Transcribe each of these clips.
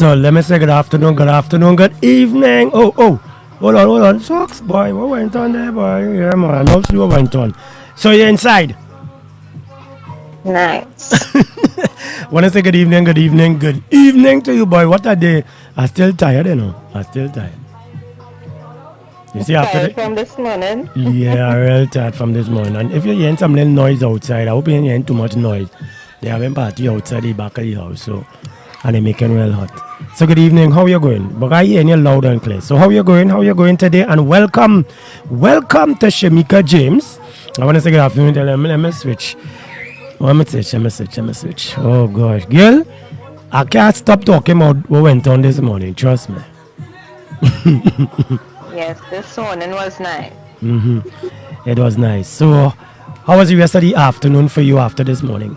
So let me say good afternoon, good evening. Hold on. Socks, boy. What went on there, boy? Yeah, man. No see what went on. So you're inside. Nice. When I say good evening to you, boy. What a day. I'm still tired, you know. I'm still tired. You see, after Tired the. from this morning. Yeah, I'm real tired from this morning. And if you're hearing some little noise outside, I hope you're hearing too much noise. They're having party outside the back of the house, so and they're making real hot. So good evening, how you going? But I hear you loud and clear. So how you going? How you going today? And welcome to Shamika James. I want to say good afternoon. Let me switch. Let me switch. Oh gosh, girl, I can't stop talking about what went on this morning. Trust me. Yes, this morning was nice. It was nice. So, how was the rest of the afternoon for you after this morning?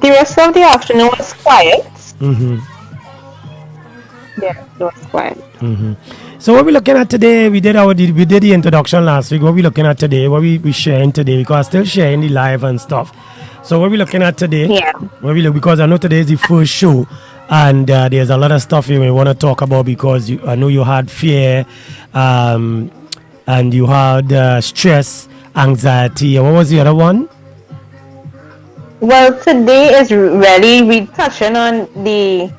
The rest of the afternoon was quiet. Mm-hmm. Yeah, it was quiet. Mm-hmm. So what we looking at today? We did the introduction last week. What we looking at today? What we sharing today? Because I'm still sharing the live and stuff. So what we looking at today? Yeah. Because I know today is the first show, and there's a lot of stuff you may want to talk about because I know you had fear, and you had stress, anxiety. And what was the other one? Well, today is really we touching on the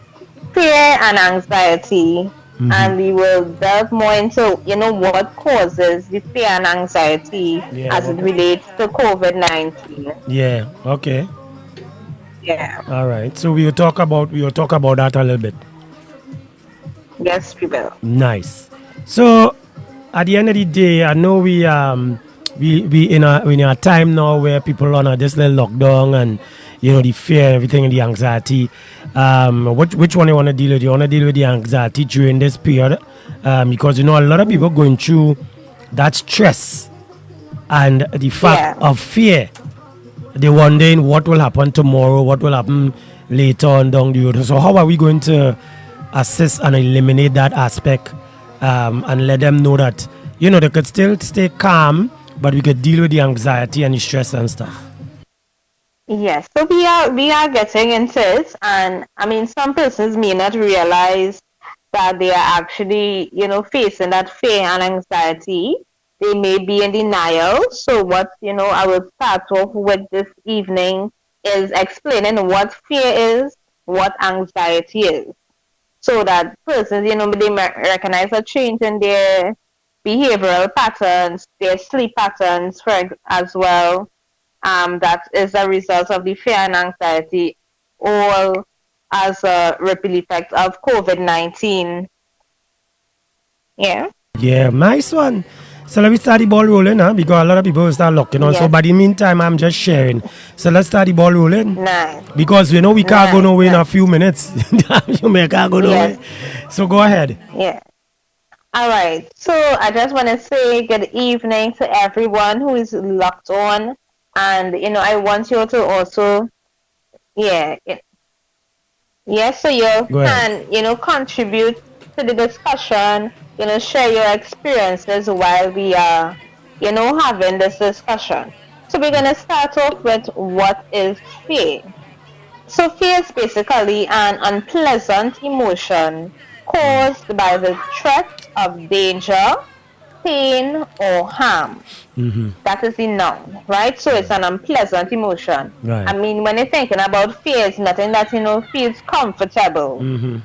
fear and anxiety, and we will delve more into what causes the fear and anxiety as it relates to COVID-19. Yeah. Okay. Yeah. All right. So we will talk about that a little bit. Yes, we will. Nice. So at the end of the day, I know we in a time now where people are on this little lockdown and the fear and everything and the anxiety. Which one you want to deal with? You want to deal with the anxiety during this period because a lot of people going through that stress and the fact of fear. They're wondering what will happen tomorrow, what will happen later on down the road. So how are we going to assist and eliminate that aspect and let them know that they could still stay calm, but we could deal with the anxiety and the stress and stuff? Yes, so we are getting into it, and I mean some persons may not realize that they are actually facing that fear and anxiety. They may be in denial. So what I will start off with this evening is explaining what fear is, what anxiety is, so that persons they may recognize a change in their behavioral patterns, their sleep patterns, as well. That is a result of the fear and anxiety, all as a ripple effect of COVID-19. Yeah. Yeah, nice one. So let me start the ball rolling, because a lot of people will start looking on. Yes. So by the meantime, I'm just sharing. So let's start the ball rolling. Nice. Because we can't go nowhere in a few minutes. You may can't go nowhere. So go ahead. Yeah. All right. So I just want to say good evening to everyone who is locked on. And, I want you to also, so you can, contribute to the discussion, share your experiences while we are, having this discussion. So we're going to start off with what is fear. So fear is basically an unpleasant emotion caused by the threat of danger, pain, or harm. That is the noun, right? So it's an unpleasant emotion. Right. I mean, when you're thinking about fear, it's nothing that feels comfortable. And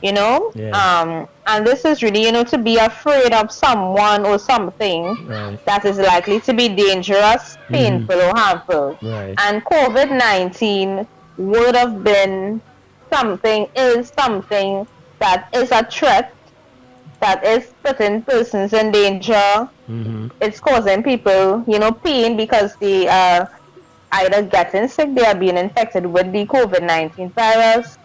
this is really to be afraid of someone or something that is likely to be dangerous, painful, or harmful. Right. And COVID-19 would have been something that is a threat, that is putting persons in danger. It's causing people, pain because they are either getting sick, they are being infected with the COVID-19 virus.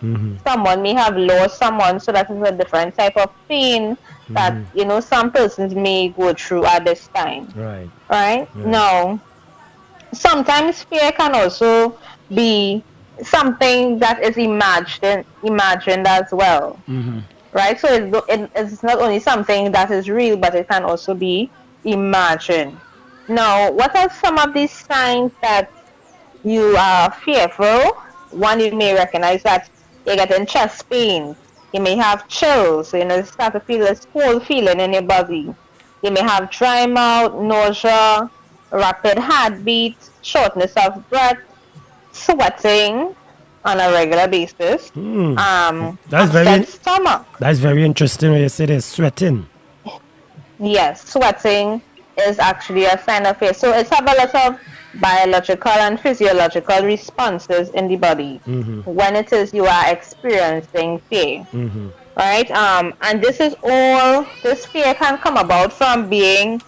Someone may have lost someone, so that is a different type of pain that, some persons may go through at this time. Right? Now, sometimes fear can also be something that is imagined as well. Right? So it's not only something that is real, but it can also be imagined. Now, what are some of these signs that you are fearful? One, you may recognize that you're getting chest pain, You may have chills, you start to feel this cold feeling in your body. You may have dry mouth, nausea, rapid heartbeat, shortness of breath, sweating on a regular basis, That's upset very stomach. that's very interesting when you say there's sweating. Yes, sweating is actually a sign of fear. So it's have a lot of biological and physiological responses in the body when it is you are experiencing fear. Right? And this fear can come about from being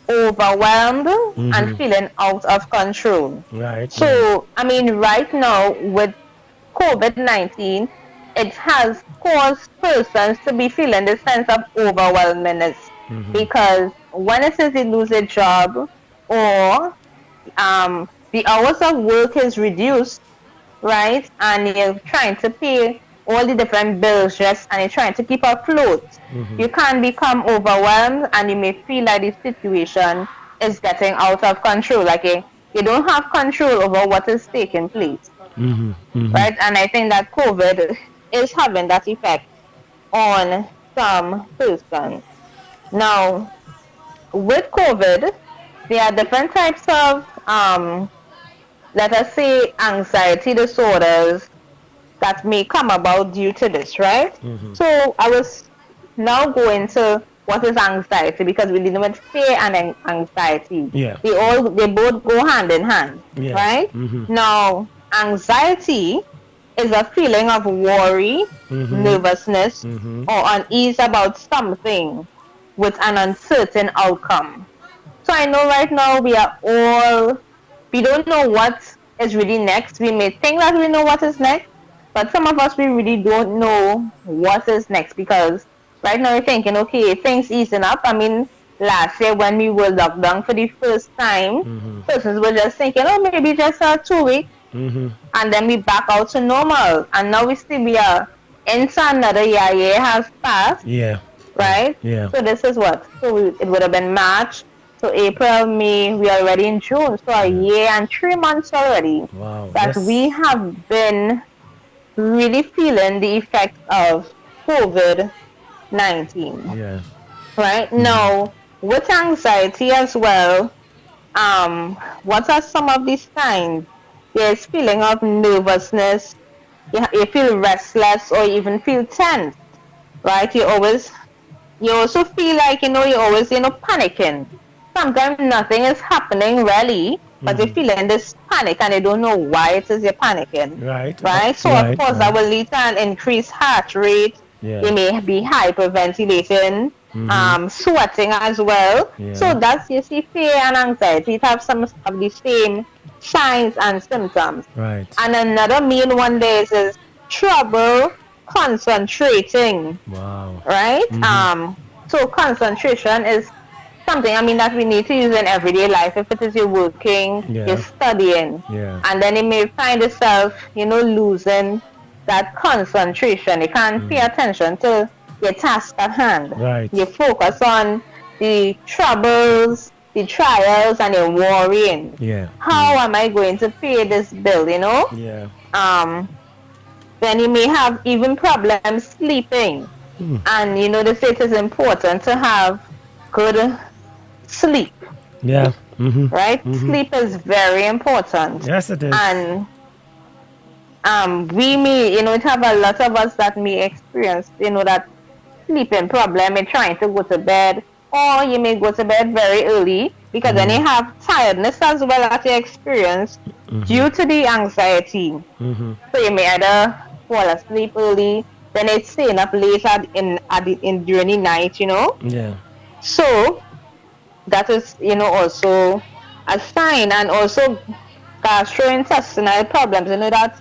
overwhelmed and feeling out of control. Right. So, I mean, right now with COVID-19, it has caused persons to be feeling this sense of overwhelmingness because when it says they lose a job or the hours of work is reduced, right? And you're trying to pay all the different bills just and you're trying to keep afloat. You can become overwhelmed and you may feel like the situation is getting out of control. Like you don't have control over what is taking place. Right? And I think that COVID is having that effect on some persons. Now, with COVID, there are different types of, let us say, anxiety disorders that may come about due to this, right? So I was now going to what is anxiety because we dealing with fear and anxiety. Yeah. They both go hand in hand, right? Now, anxiety is a feeling of worry, nervousness, or unease about something with an uncertain outcome. So I know right now we don't know what is really next. We may think that we know what is next, but some of us, we really don't know what is next because right now we're thinking, okay, things easing up. I mean, last year when we were locked down for the first time, persons were just thinking, oh, maybe just 2 weeks, and then we back out to normal. And now we are into another year. Year has passed. Yeah. Right? Yeah. So this is what? So it would have been March. So April, May, we are already in June. So a year and 3 months already. Wow. That we have been really feeling the effects of COVID-19. Yeah. Right? Now, with anxiety as well, what are some of these signs? There's feeling of nervousness. You feel restless or even feel tense. Right? You also feel like, you're always, panicking. Sometimes nothing is happening really, but you're feeling this panic and you don't know why it is you're panicking. Right? So, of course, that will lead to an increased heart rate. Yeah. You may be hyperventilating, sweating as well. Yeah. So, that's, you see, fear and anxiety. It have some of the same signs and symptoms. Right. And another main one there is trouble concentrating. Wow. Right? So concentration is something, that we need to use in everyday life. If it is you're working, you're studying, and then you may find yourself, losing that concentration. You can't pay attention to your task at hand. Right. You focus on the troubles, the trials, and you're worrying. Yeah. How am I going to pay this bill, Yeah. Then you may have even problems sleeping. And they say it is important to have good sleep. Yeah. Right? Sleep is very important. Yes, it is. And we may, it have a lot of us that may experience, that sleeping problem in trying to go to bed, or you may go to bed very early because then you have tiredness as well that you experience due to the anxiety. So you may either fall asleep early, then it's staying up late during the night, Yeah. So that is, also a sign. And also gastrointestinal problems, that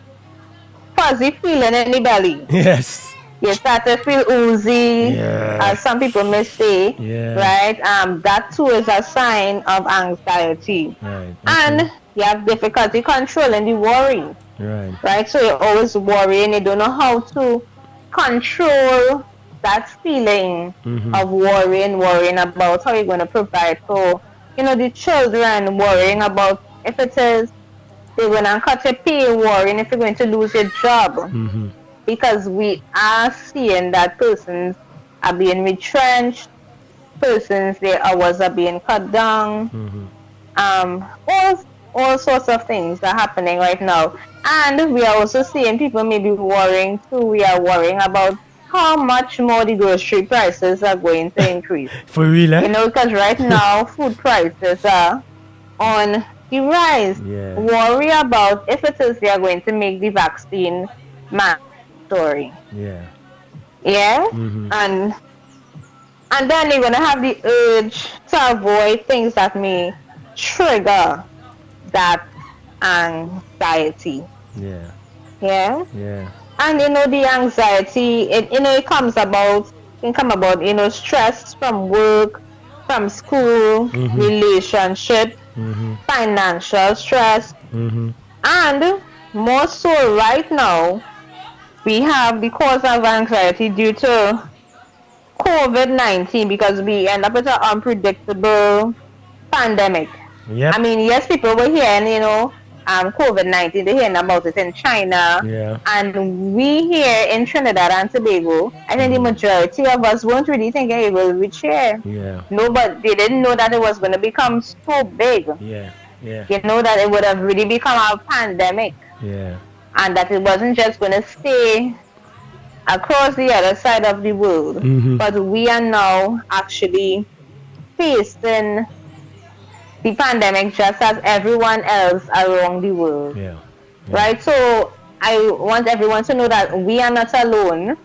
fuzzy feeling in the belly. Yes. You start to feel oozy, as some people may say, right? That too is a sign of anxiety. Right. And you have difficulty controlling the worry. Right? So you're always worrying, you don't know how to control that feeling of worrying about how you're going to provide for, the children, worrying about if it is they're going to cut your pay, worrying if you're going to lose your job. because we are seeing that persons are being retrenched, persons their hours are being cut down, all sorts of things are happening right now. And we are also seeing people maybe worrying too. We are worrying about how much more the grocery prices are going to increase. For real, eh? Because right now food prices are on the rise. Yeah. Worry about if it is they are going to make the vaccine mandatory. Yeah. Yeah? And then they're gonna have the urge to avoid things that may trigger that anxiety. Yeah. Yeah? Yeah. And the anxiety, it comes about, stress from work, from school, relationship, financial stress, and more so right now, we have the cause of anxiety due to COVID-19 because we end up with an unpredictable pandemic. Yep. I mean, yes, people were hearing, COVID-19, they're hearing about it in China. Yeah. And we here in Trinidad and Tobago, I think the majority of us weren't really thinking it will reach here. Yeah. No, but they didn't know that it was going to become so big. Yeah. Yeah. That it would have really become a pandemic. Yeah. And that it wasn't just going to stay across the other side of the world. But we are now actually facing the pandemic just as everyone else around the world. Yeah. Right? So I want everyone to know that we are not alone.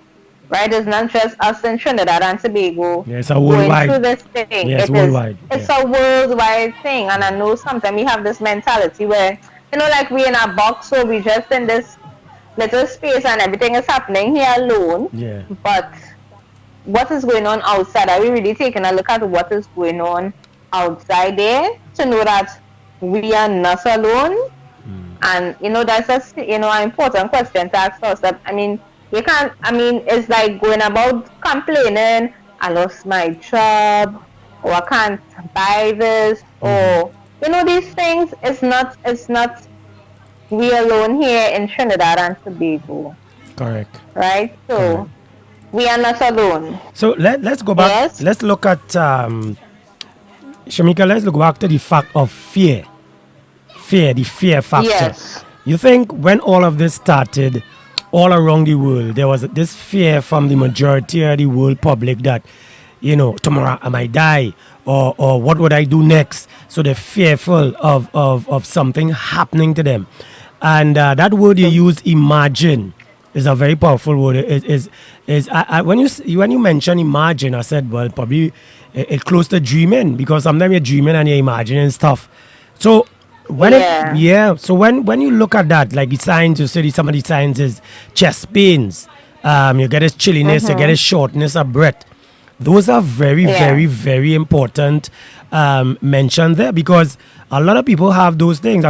Right? It's not just us in Trinidad and Tobago it's a worldwide. going through this thing. Yeah, it's worldwide. It's a worldwide thing. And I know sometimes we have this mentality where, like we're in a box, so we just in this little space and everything is happening here alone. Yeah. But what is going on outside? Are we really taking a look at what is going on outside there to know that we are not alone? And that's an important question to ask us. That you can't. It's like going about complaining. I lost my job, or I can't buy this, or these things. It's not. We alone here in Trinidad and Tobago. Correct. Right? So we are not alone. So let's go back. Yes? Let's look at Shamika, let's look back to the fact of fear. The fear factor. Yes. You think when all of this started all around the world, there was this fear from the majority of the world public that, tomorrow I might die, or what would I do next? So they're fearful of something happening to them. And that word you use, imagine, is a very powerful word. When you mention imagine, I said, well, probably it's close to dreaming, because sometimes you're dreaming and you're imagining stuff. So when when you look at that, like the signs, you say some of the signs is chest pains, you get a chilliness, you get a shortness of breath. Those are very, very, very important mentioned there, because a lot of people have those things.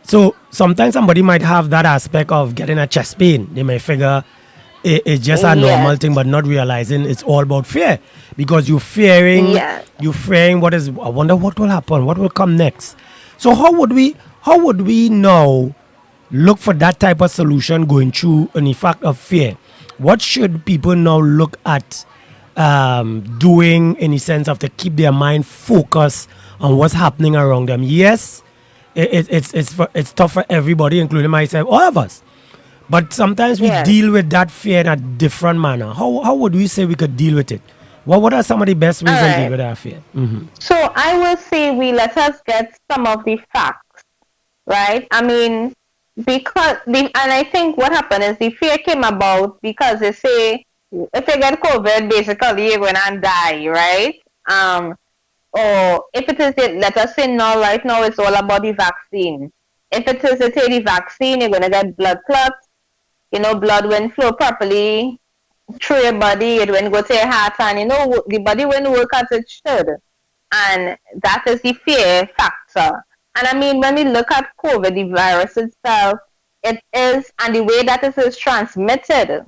So sometimes somebody might have that aspect of getting a chest pain. They may figure it's just a normal thing, but not realizing it's all about fear, because you're fearing what is. I wonder what will happen, what will come next. So how would we now look for that type of solution going through an effect of fear? What should people now look at doing in the sense of to keep their mind focused on what's happening around them? Yes, it's tough for everybody, including myself, all of us. But sometimes we deal with that fear in a different manner. How would we say we could deal with it? What are some of the best ways to deal with that fear? So I will say let us get some of the facts, right? Because and I think what happened is the fear came about because they say if you get COVID, basically you're gonna die, right? Or if it is, let us say now, right now it's all about the vaccine. If it is the vaccine, you're gonna get blood clots. Blood won't flow properly through your body. It won't go to your heart, and the body won't work as it should. And that is the fear factor. And when we look at COVID, the virus itself, it is, and the way that it is transmitted,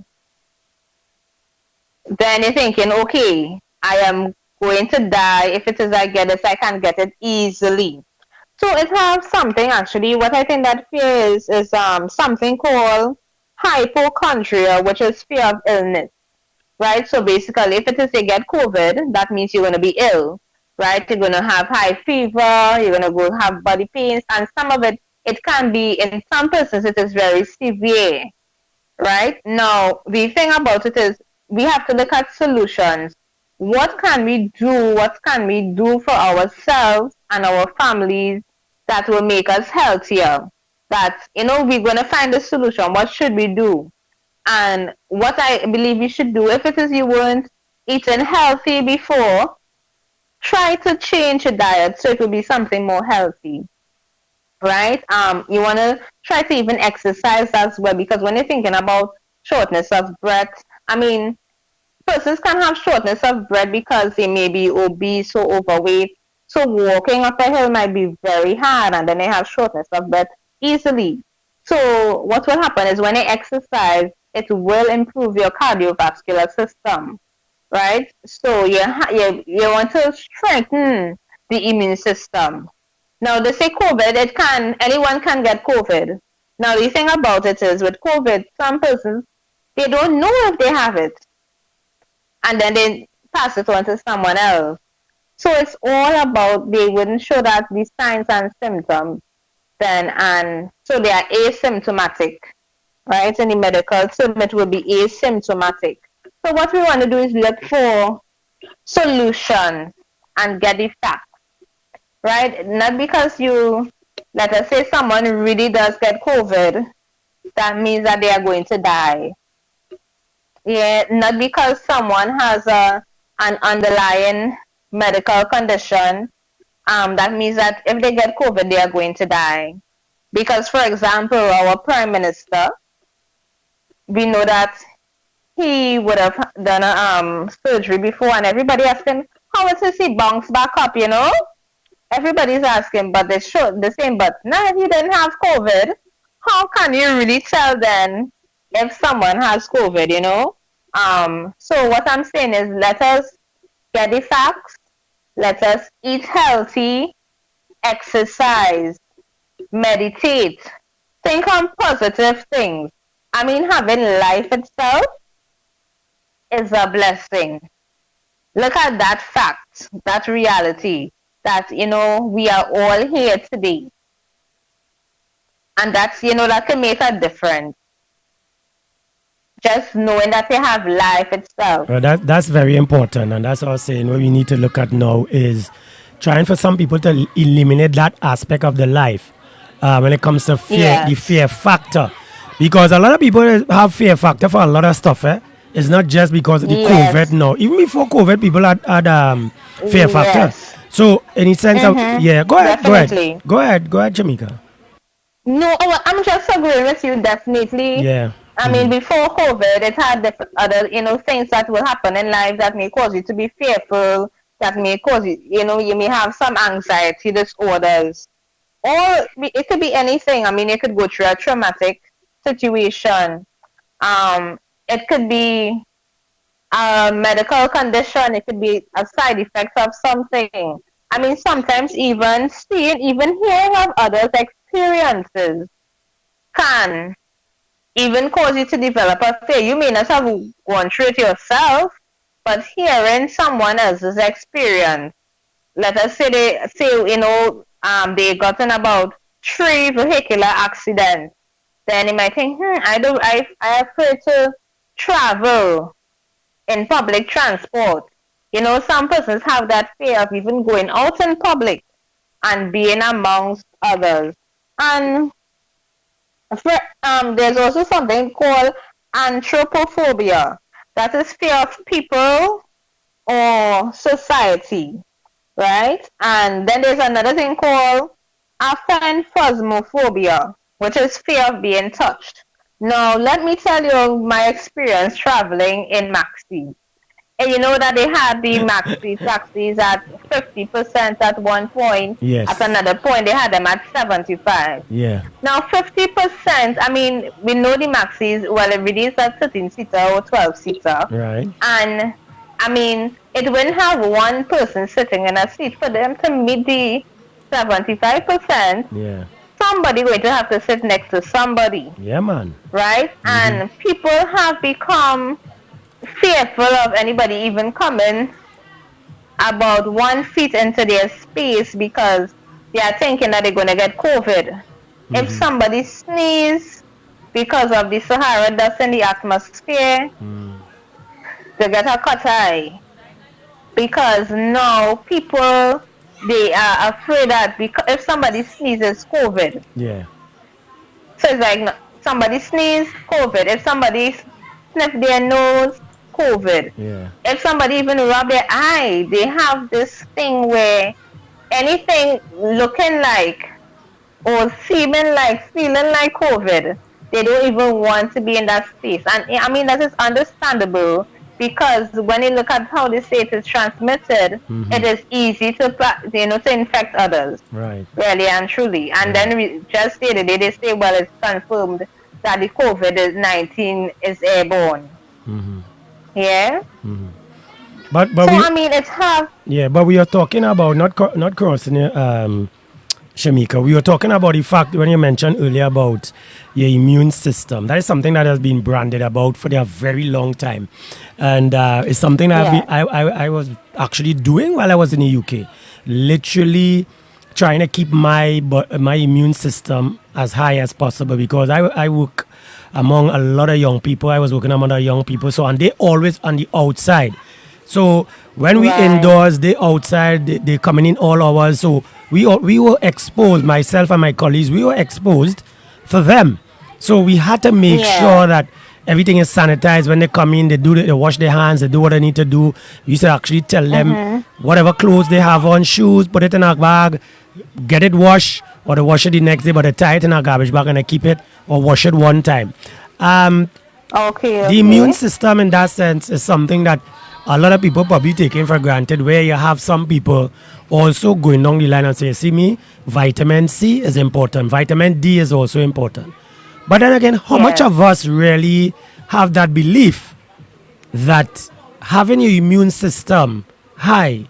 then you're thinking, okay, I am going to die. If it is I get this, I can get it easily. So it has something, actually, what I think that fear is something called hypochondria, which is fear of illness, right? So basically, if it is you get COVID, that means you're going to be ill, right? You're going to have high fever, you're going to go have body pains, and some of it, it can be, in some persons, it is very severe, right? Now, the thing about it is we have to look at solutions. What can we do? What can we do for ourselves and our families that will make us healthier? That, we're going to find a solution. What should we do? And what I believe you should do, if it is you weren't eating healthy before, try to change your diet so it will be something more healthy, right? You want to try to even exercise as well, because when you're thinking about shortness of breath, I mean, persons can have shortness of breath because they may be obese or overweight. So walking up a hill might be very hard, and then they have shortness of breath easily. So what will happen is when they exercise, it will improve your cardiovascular system, right? So you want to strengthen the immune system. Now they say COVID, anyone can get COVID. Now the thing about it is with COVID, some persons, they don't know if they have it, and then they pass it on to someone else. So it's all about, they wouldn't show that the signs and symptoms then, and so they are asymptomatic, right? In the medical term, it will be asymptomatic. So what we want to do is look for solutions and get the facts, right? Not because let us say someone really does get COVID, that means that they are going to die. Yeah, not because someone has an underlying medical condition, that means that if they get COVID, they are going to die. Because, for example, our Prime Minister, we know that he would have done a surgery before, and everybody asking, how is he bounce back up, Everybody's asking, but they show the same, but now if you didn't have COVID, how can you really tell then if someone has COVID, So what I'm saying is, let us get the facts, let us eat healthy, exercise, meditate, think on positive things. I mean, having life itself is a blessing. Look at that fact, that reality, that, we are all here today. And that's, that can make a difference. Just knowing that you have life itself. Well, that's very important, and that's what I was saying. What we need to look at now is trying for some people to eliminate that aspect of the life when it comes to fear, Yes. the fear factor, because a lot of people have fear factor for a lot of stuff. It's not just because of the Yes. COVID. No, even before COVID, people had fear factor. Yes. So, in a sense, of, yeah, go ahead, Definitely. go ahead, Jamaica. No, I'm just agreeing with you, definitely. Yeah. I mean, before COVID, it had different other, things that will happen in life that may cause you to be fearful, that may cause you, you may have some anxiety disorders. Or it could be anything. I mean, you could go through a traumatic situation. It could be a medical condition. It could be a side effect of something. I mean, sometimes even hearing of others' experiences can even cause you to develop a fear. You may not have gone through it yourself, but hearing someone else's experience. Let us say they gotten about 3 vehicular accidents. Then you might think, I afraid to travel in public transport. Some persons have that fear of even going out in public and being amongst others. And there's also something called anthropophobia. That is fear of people or society, right? And then there's another thing called aphanphasmophobia, which is fear of being touched. Now, let me tell you my experience traveling in Maxi. And you know that they had the Maxi taxis at 50% at one point. Yes. At another point, they had them at 75%. Yeah. Now, 50%, I mean, we know the Maxis, well, it really is a 13-seater or 12-seater. Right. And, I mean, it wouldn't have one person sitting in a seat for them to meet the 75%. Yeah. somebody going to have to sit next to somebody, Yeah, man. right? Mm-hmm. And people have become fearful of anybody even coming about 1 feet into their space because they are thinking that they're going to get COVID. If Mm-hmm. somebody sneezes because of the Sahara dust in the atmosphere, they get a cut eye. Because now people, they are afraid that because if somebody sneezes, COVID. Yeah. So it's like somebody sneeze, COVID. If somebody sniff their nose, COVID. Yeah. If somebody even rub their eye, they have this thing where anything looking like or seeming like, feeling like COVID, they don't even want to be in that space. And I mean, that is understandable because when you look at how they say it is transmitted, Mm-hmm. it is easy to, to infect others, Right. really and truly. And Right. then we just the other day, they say, well, it's confirmed that the COVID-19 is airborne. Mm-hmm. Yeah. But So, we I mean, it's have, yeah, but we are talking about not crossing it, Shamika. We were talking about the fact when you mentioned earlier about your immune system. That is something that has been branded about for a very long time, and it's something that yeah, I was actually doing while I was in the UK, literally trying to keep my immune system as high as possible because I work among a lot of young people. I was working among other young people, so and they always on the outside. So when we right. indoors, they outside, they coming in all hours. So we were exposed, myself and my colleagues, we were exposed for them. So we had to make Yeah. sure that everything is sanitized when they come in. They wash their hands, they do what they need to do. We used to actually tell them Mm-hmm. whatever clothes they have on, shoes, put it in a bag, get it washed, or they wash it the next day, but they tie it in a garbage bag and they keep it or wash it one time. Um, Okay, the immune okay. system in that sense is something that a lot of people probably taking for granted, where you have some people also going down the line and say, see me, vitamin C is important, vitamin D is also important. But then again, how much Yes. of us really have that belief that having your immune system high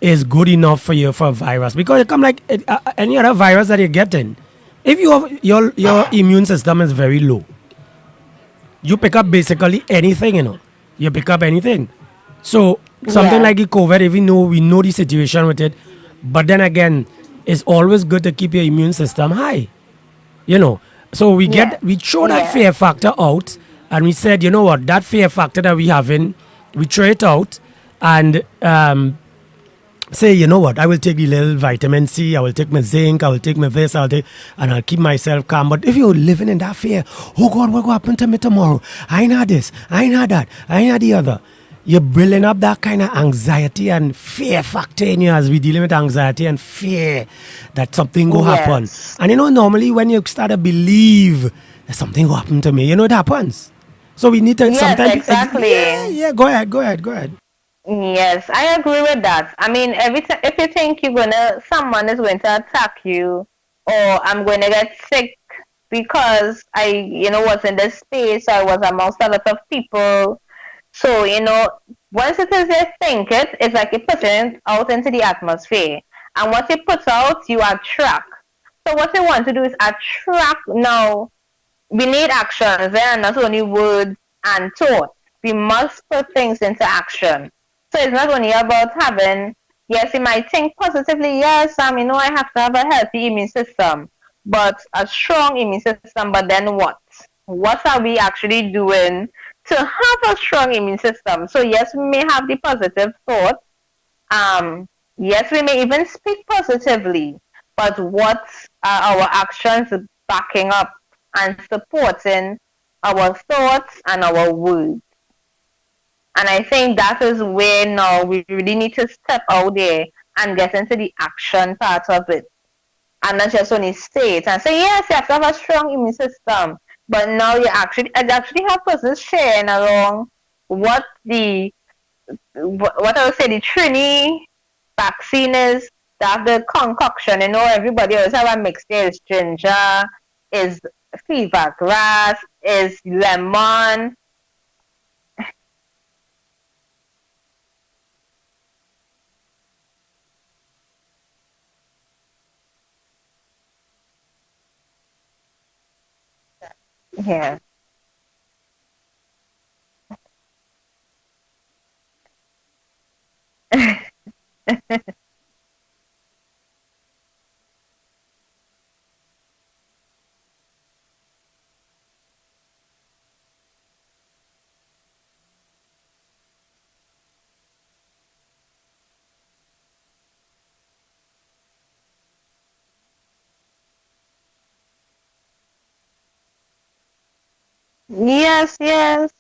is good enough for you for a virus? Because it come like any other virus that you're getting, if you have your immune system is very low, you pick up basically anything, you pick up anything. So something Yes. like the COVID, even though we know the situation with it, but then again, it's always good to keep your immune system high, you know. So Yes. we throw that Yes. fear factor out, and we said, you know what, that fear factor that we having, we throw it out, and say, you know what, I will take the little vitamin C, I will take my zinc, I will take my this, and I'll keep myself calm. But if you're living in that fear, oh God, what will happen to me tomorrow? I ain't had this, I ain't had that, I ain't had the other. You're building up that kind of anxiety and fear factor in you as we dealing with anxiety and fear that something will happen. Yes. And normally when you start to believe that something will happen to me, it happens. So we need to Yes, sometimes, yeah, exactly. yeah, go ahead. Yes, I agree with that. I mean, every time if you think someone is going to attack you, or I'm going to get sick because I, was in this space, I was amongst a lot of people. So, once it is they think it's like you put it out into the atmosphere. And what you put out, you attract. So what you want to do is attract now. We need actions and not only words and thought. We must put things into action. So it's not only about having, yes, you might think positively, yes, I have to have a healthy immune system, but a strong immune system, but then what? What are we actually doing to have a strong immune system? So yes, we may have the positive thought. Yes, we may even speak positively, but what are our actions backing up and supporting our thoughts and our words? And I think that is where now we really need to step out there and get into the action part of it. And not just only say it and say, yes, you have to have a strong immune system. But now I actually have persons sharing along what what I would say the Trini vaccine is, that the concoction, everybody else have a mix there. Is ginger, is fever grass, is lemon. Yeah. Yes, yes.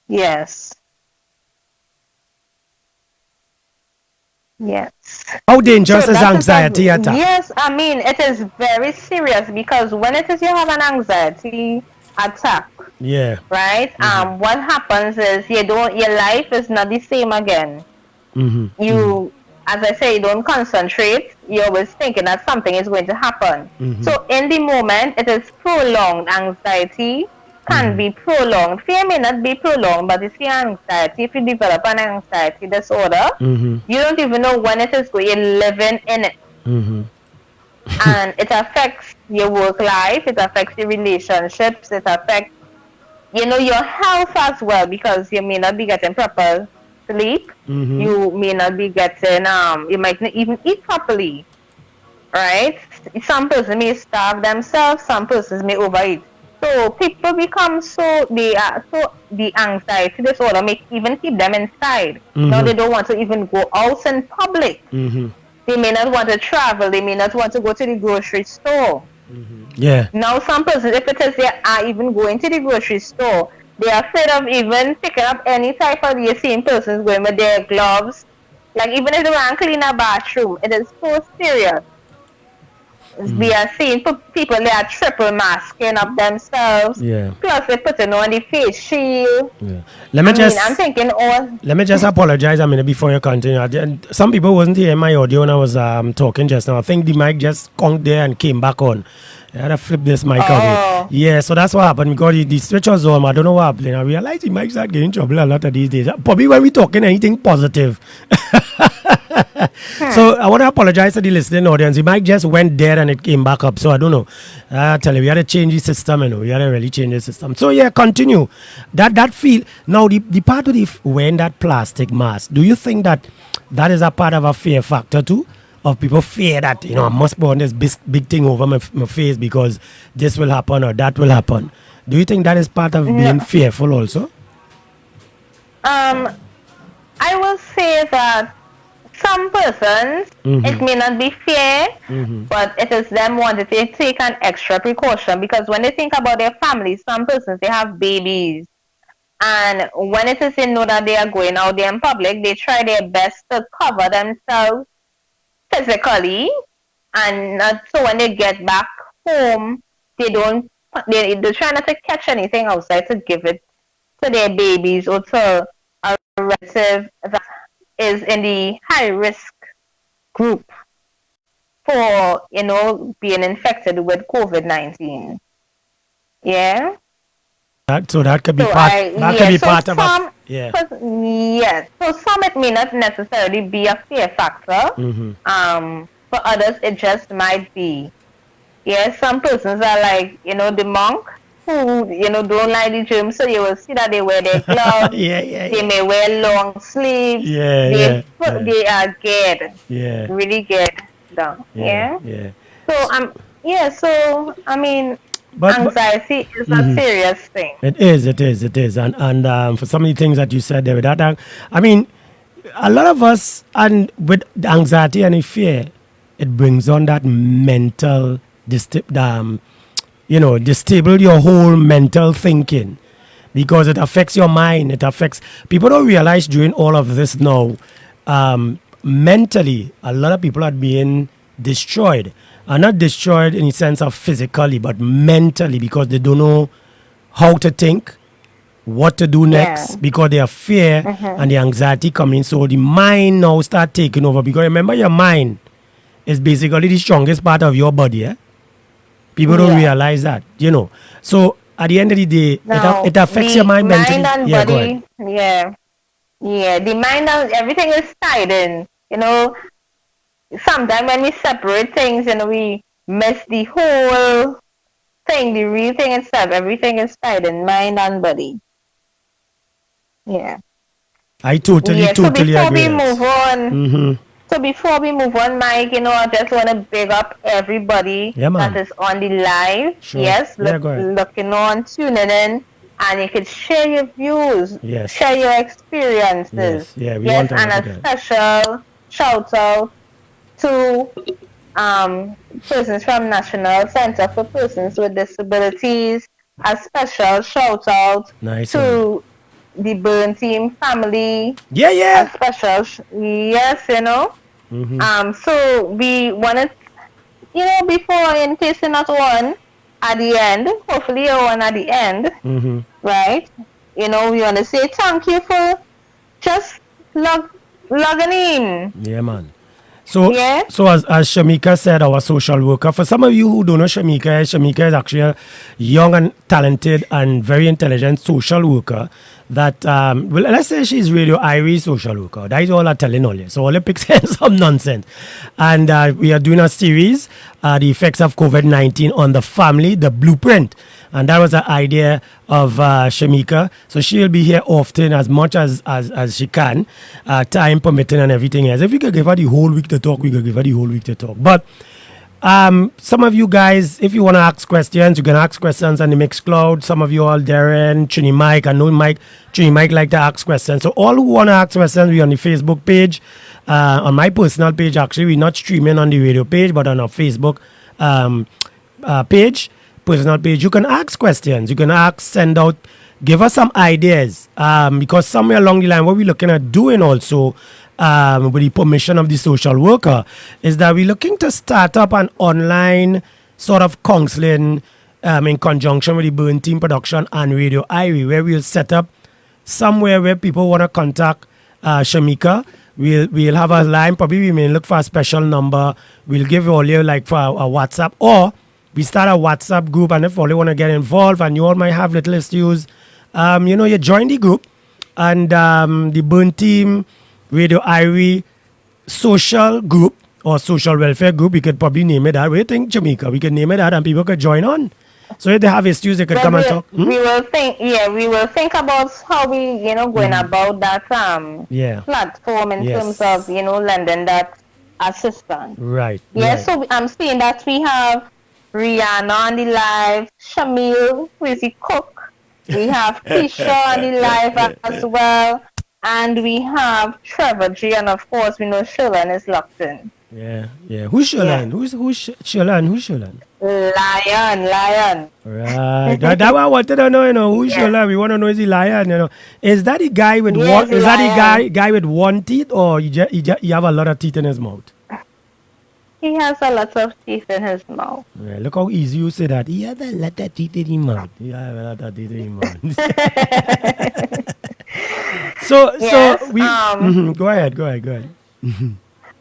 Yes. Yes. How So dangerous is that is anxiety a attack? yes, I mean it is very serious because when it is you have an anxiety attack, Yeah. right? Mm-hmm. What happens is your life is not the same again. Mm-hmm. Mm-hmm. You, as I say, you don't concentrate. You're always thinking that something is going to happen. Mm-hmm. So in the moment, it is prolonged. Anxiety can Mm-hmm. be prolonged. Fear may not be prolonged, but you see anxiety, if you develop an anxiety disorder, Mm-hmm. you don't even know when it is going. You're living in it. Mm-hmm. And it affects your work life, it affects your relationships, it affects your health as well because you may not be getting proper sleep. Mm-hmm. You may not be getting you might not even eat properly, right? Some persons may starve themselves, some persons may overeat. So people become so the anxiety disorder may even keep them inside. Now Mm-hmm. they don't want to even go out in public. Mm-hmm. They may not want to travel, they may not want to go to the grocery store. Yeah. Now, some persons, if it is they are even going to the grocery store, they are afraid of even picking up any type of the same persons going with their gloves. Like even if they want to clean a bathroom, it is so serious. We are seeing people they are triple masking up themselves. Yeah. Plus they putting on the face shield. Yeah. Let me I mean, I'm just thinking all let me just apologize a minute before you continue. Some people wasn't hearing my audio when I was talking just now. I think the mic just conked there and came back on. I had to flip this mic away. oh Yeah, so that's what happened because the switch was on. I don't know what happened. I realized the mic started getting in trouble a lot of these days. Probably when we talking anything positive. So I want to apologize to the listening audience. The mic just went there and it came back up. So I don't know. I tell you, we had to change the system. We had to really change the system. So yeah, continue. That feel now the part of the wearing that plastic mask. Do you think that is a part of a fear factor too? Of people fear that I must put on this big thing over my face because this will happen or that will happen. Do you think that is part of no. being fearful also? Um, I will say that some persons, it may not be fear, but it is them wanting to take an extra precaution because when they think about their families, some persons they have babies. And when it is they know that they are going out there in public, they try their best to cover themselves physically and not so when they get back home, they try not to catch anything outside to give it to their babies or to a relative that is in the high risk group for being infected with COVID-19. Yeah. So that could be So part. I That could yeah. be So part of us. some Yeah. yes. So some it may not necessarily be a fear factor. For others it just might be. Yeah. Some persons are like the monk who don't like the germs, so you will see that they wear their gloves. Yeah, yeah, They yeah. may wear long sleeves. Yeah, yeah, yeah, They are geared, yeah, really geared down. yeah, Yeah. yeah. So yeah. So I mean, But anxiety is a serious thing. it is, and for some of the things that you said there, with that, I mean, a lot of us, and with anxiety and fear, it brings on that mental, distable your whole mental thinking because it affects your mind. It affects people don't realize during all of this now. Mentally, a lot of people are being destroyed. are not destroyed in the sense of physically, but mentally, because they don't know how to think, what to do next, Yeah. because they have fear and the anxiety coming. So the mind now start taking over. Because remember, your mind is basically the strongest part of your body. Eh? People don't Yeah. realize that, you know. So at the end of the day, Now, it affects your the mind mind mentally. and Yeah, go ahead. body, yeah, yeah, the mind and everything is tied in. Sometimes when we separate things, we miss the whole thing, the real thing itself. Everything is tied in mind and body. Yeah. I totally, Yeah, so totally before agree we with move that. on, Mm-hmm. Mike, I just want to big up everybody Yeah, that man. is on the live. Sure. Yes, Yeah, go ahead. looking on, tuning in, and you could share your views, share Yes. your experiences. Yes. Yeah, we Yes, want and to a do that. special shout out to um, persons from National Center for Persons with Disabilities. A special shout out Nice one. to the Burn Team family. Yeah, A yeah. special, yes, Mm-hmm. So we wanted, before, in case you're not one at the end, hopefully you're one at the end, Mm-hmm. right? We want to say thank you for just logging in. Yeah, man. So, Yeah. as Shamika said, our social worker. For some of you who don't know Shamika is actually a young and talented and very intelligent social worker. That well, let's say she's Radio Irish social worker. That is all I'm telling all you. So all the pics some nonsense, and we are doing a series, the effects of COVID-19 on the family, the blueprint, and that was the idea of Shamika. So she'll be here often, as much as she can, time permitting and everything else. If we could give her the whole week to talk, we could give her the whole week to talk. But some of you guys, if you want to ask questions, you can ask questions on the Mixcloud. Some of you all, Darren, Trini Mike, I know Mike, Trini Mike like to ask questions. So all who want to ask questions, we on the Facebook page, on my personal page. Actually, we're not streaming on the radio page, but on our Facebook page, personal page. You can ask questions. You can send out, give us some ideas. Because somewhere along the line, what we're looking at doing also, with the permission of the social worker, is that we're looking to start up an online sort of counseling in conjunction with the Burn Team Production and Radio Ivy, where we'll set up somewhere where people want to contact Shamika. We'll have a line. Probably we may look for a special number. We'll give all you like for a WhatsApp, or we start a WhatsApp group. And if all you want to get involved and you all might have little issues, you join the group, and the Burn Team Radio Ivy social group or social welfare group, we could probably name it that. We think Jamaica, we could name it that, and people could join on. So if they have issues, they could come and talk. We will think about how we, going about that platform in terms of, lending that assistance. Right. Yes, so I'm seeing that we have Rihanna on the live, Shamil, who is the cook. We have Keisha on the live as well. And we have Trevor G, and of course we know Sherlyn is locked in. Yeah. Who's Sherlyn? Yeah. Who's Sherlyn? Who's Sherlyn? Lion. Right. That I wanted to know, who's Sherlyn? We want to know, is he Lion? Is that the guy with one? Is that the guy with one teeth, or you have a lot of teeth in his mouth? He has a lot of teeth in his mouth. Yeah, look how easy you say that. He has a lot of teeth in his mouth. He has a lot of teeth in his mouth. So we go ahead.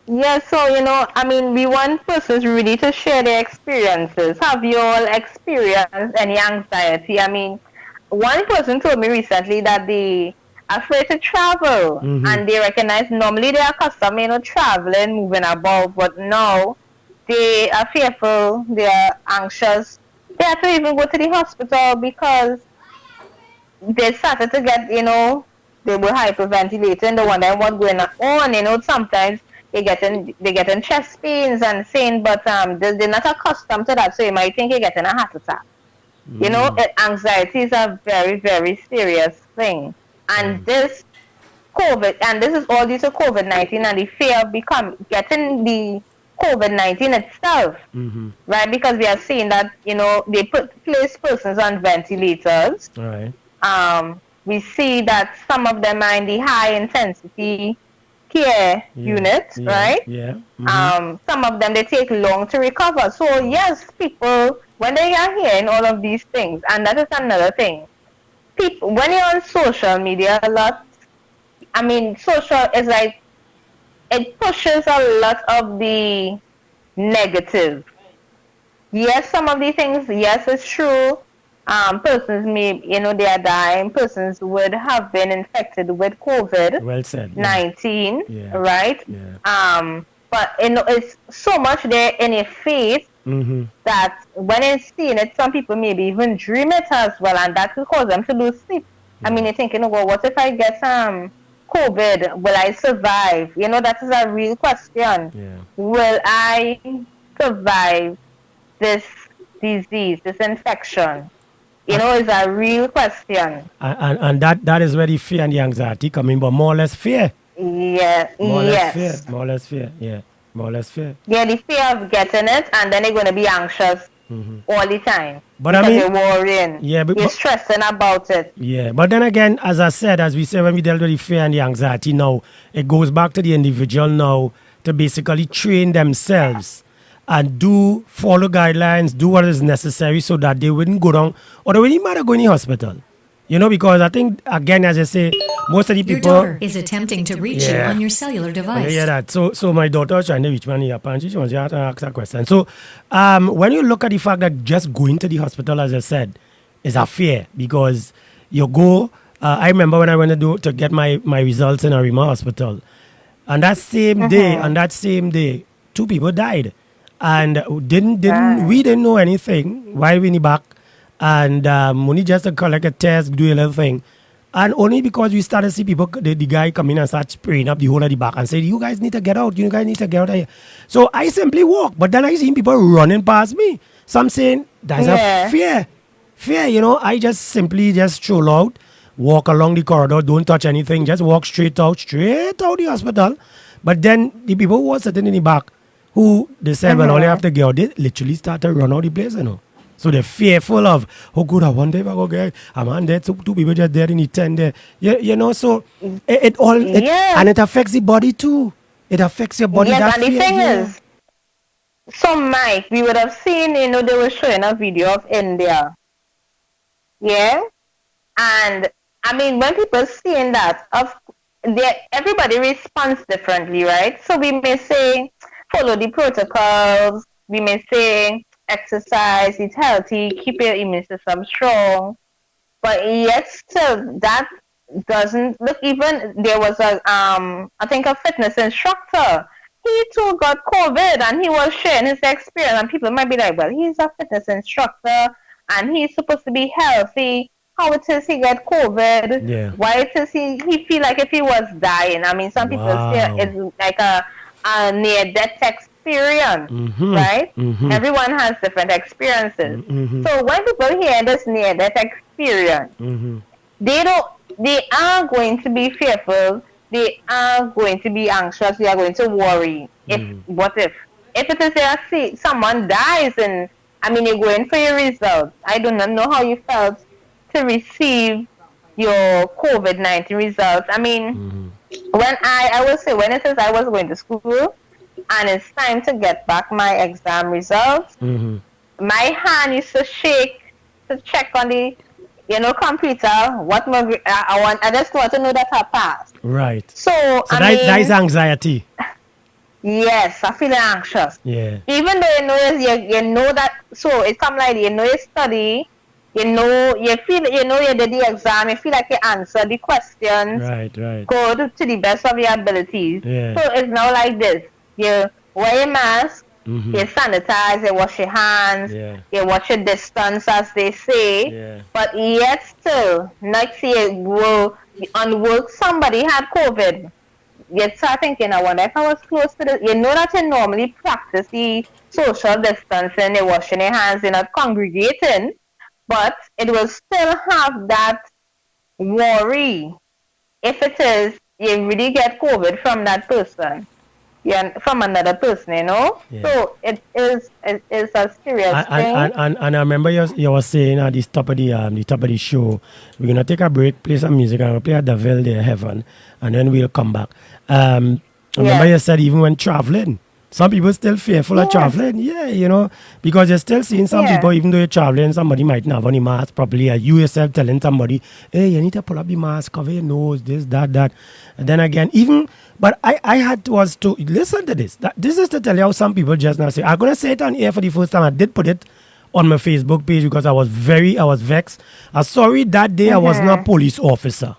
Yeah, so we want persons really to share their experiences. Have you all experienced any anxiety? One person told me recently that they are afraid to travel, and they recognize normally they are accustomed, traveling, moving about, but now they are fearful, they are anxious. They have to even go to the hospital because they started to get, they were hyperventilating, they wonder what's going on, sometimes they getting chest pains and saying, but they're not accustomed to that, so you might think you're getting a heart attack. Anxiety is a very, very serious thing. And this is all due to COVID-19 and the fear of getting the COVID-19 itself, right? Because we are seeing that, they place persons on ventilators. Right. We see that some of them are in the high intensity care Yeah. units, Yeah. right? Yeah. Mm-hmm. Some of them they take long to recover. So yes, people when they are hearing all of these things, and that is another thing. People when you're on social media a lot, I mean, social is like it pushes a lot of the negative. Yes, some of these things, yes, it's true. Persons may, they are dying. Persons would have been infected with COVID Well said. Yeah. 19, Yeah. right? Yeah. But it's so much there in your face Mm-hmm. that when it's seen it, some people maybe even dream it as well, and that could cause them to lose sleep. I mean, Yeah. you're thinking, well, what if I get COVID? Will I survive? That is a real question. Yeah. Will I survive this disease, this infection? Is a real question. And that is where the fear and the anxiety come in, but more or less fear. Yeah, More or less fear. yes. More or less fear. Yeah. More or less fear. Yeah, the fear of getting it, and then you're going to be anxious Mm-hmm. all the time But I because mean, you're worrying, yeah, you're stressing about it. yeah. But then again, as I said, as we say, when we dealt with the fear and the anxiety now, it goes back to the individual now to basically train themselves and follow guidelines, do what is necessary so that they wouldn't go down or they wouldn't matter going to hospital. Because I think, again, as I say, most of the Your people. daughter is attempting to reach you Yeah. on your cellular I device. hear that. So my daughter was trying to reach me on the app and she wants to ask a question. So when you look at the fact that just going to the hospital, as I said, is a fear because you go. I remember when I went to get my results in Arima Hospital, and that same day, two people died, and we didn't know anything while we in the back, and only just to collect a test, do a little thing. And only because we started to see people, the guy come in and start spraying up the whole of the back and say, you guys need to get out. You guys need to get out of here. So I simply walk. But then I see people running past me. So I'm saying, there's a fear. Fear, I just simply just stroll out, walk along the corridor, don't touch anything, just walk straight out the hospital. But then the people who were sitting in the back, who they said, well, all you have to get out, they literally start to run out the place. So they're fearful of, oh, good, I wonder if I go get a man dead, so two people just dead in the tent there. So it all, and it affects the body too. It affects your body. Yes, and the thing is, so Mike, we would have seen, they were showing a video of India. Yeah? And, I mean, when people seeing that, everybody responds differently, right? So we may say, follow the protocols. We may say, exercise, eat healthy, keep your immune system strong. But yet still, that doesn't look. Even there was I think a fitness instructor. He too got COVID and he was sharing his experience. And people might be like, well, he's a fitness instructor and he's supposed to be healthy. How it is he get COVID? Yeah. Why it is he feel like if he was dying? I mean, some people say it's like a near-death experience, right? Everyone has different experiences. So when people hear this near-death experience, they are going to be fearful. They are going to be anxious. They are going to worry. What if it is there, someone dies and I mean you're going for your results. I do not know how you felt to receive your COVID-19 results. I mean, when I will say when it is I was going to school and it's time to get back my exam results, my hand used to shake to check on the computer. I just want to know that I passed. Right. So that is anxiety. Yes, I feel anxious. Yeah. Even though you know that, so it's come like you study, you feel you did the exam, you feel like you answered the questions. Right. Good to the best of your abilities. Yeah. So it's now like this. You wear your mask, you sanitize, you wash your hands, you watch your distance as they say. Yeah. But yet still, next year on work somebody had COVID. You start thinking, I wonder if I was close to this. You know that you normally practice the social distancing, you're washing your hands, you're not congregating, but it will still have that worry if it is you really get COVID from that person. from another person, you know. Yeah. So it is a serious thing. And I remember you were saying at the top of the show, we're gonna take a break, play some music, and we'll play at the Ville there, Heaven, and then we'll come back. I remember you said even when traveling, some people still fearful of traveling. Yeah, you know, because you're still seeing some people, even though you're traveling, somebody might not have any mask properly. You yourself telling somebody, hey, you need to pull up the mask, cover your nose, this, that. And then again, but I was to listen to this. This is to tell you how some people just now say, I'm going to say it on air for the first time. I did put it on my Facebook page because I was vexed. I'm sorry that day I was not a police officer.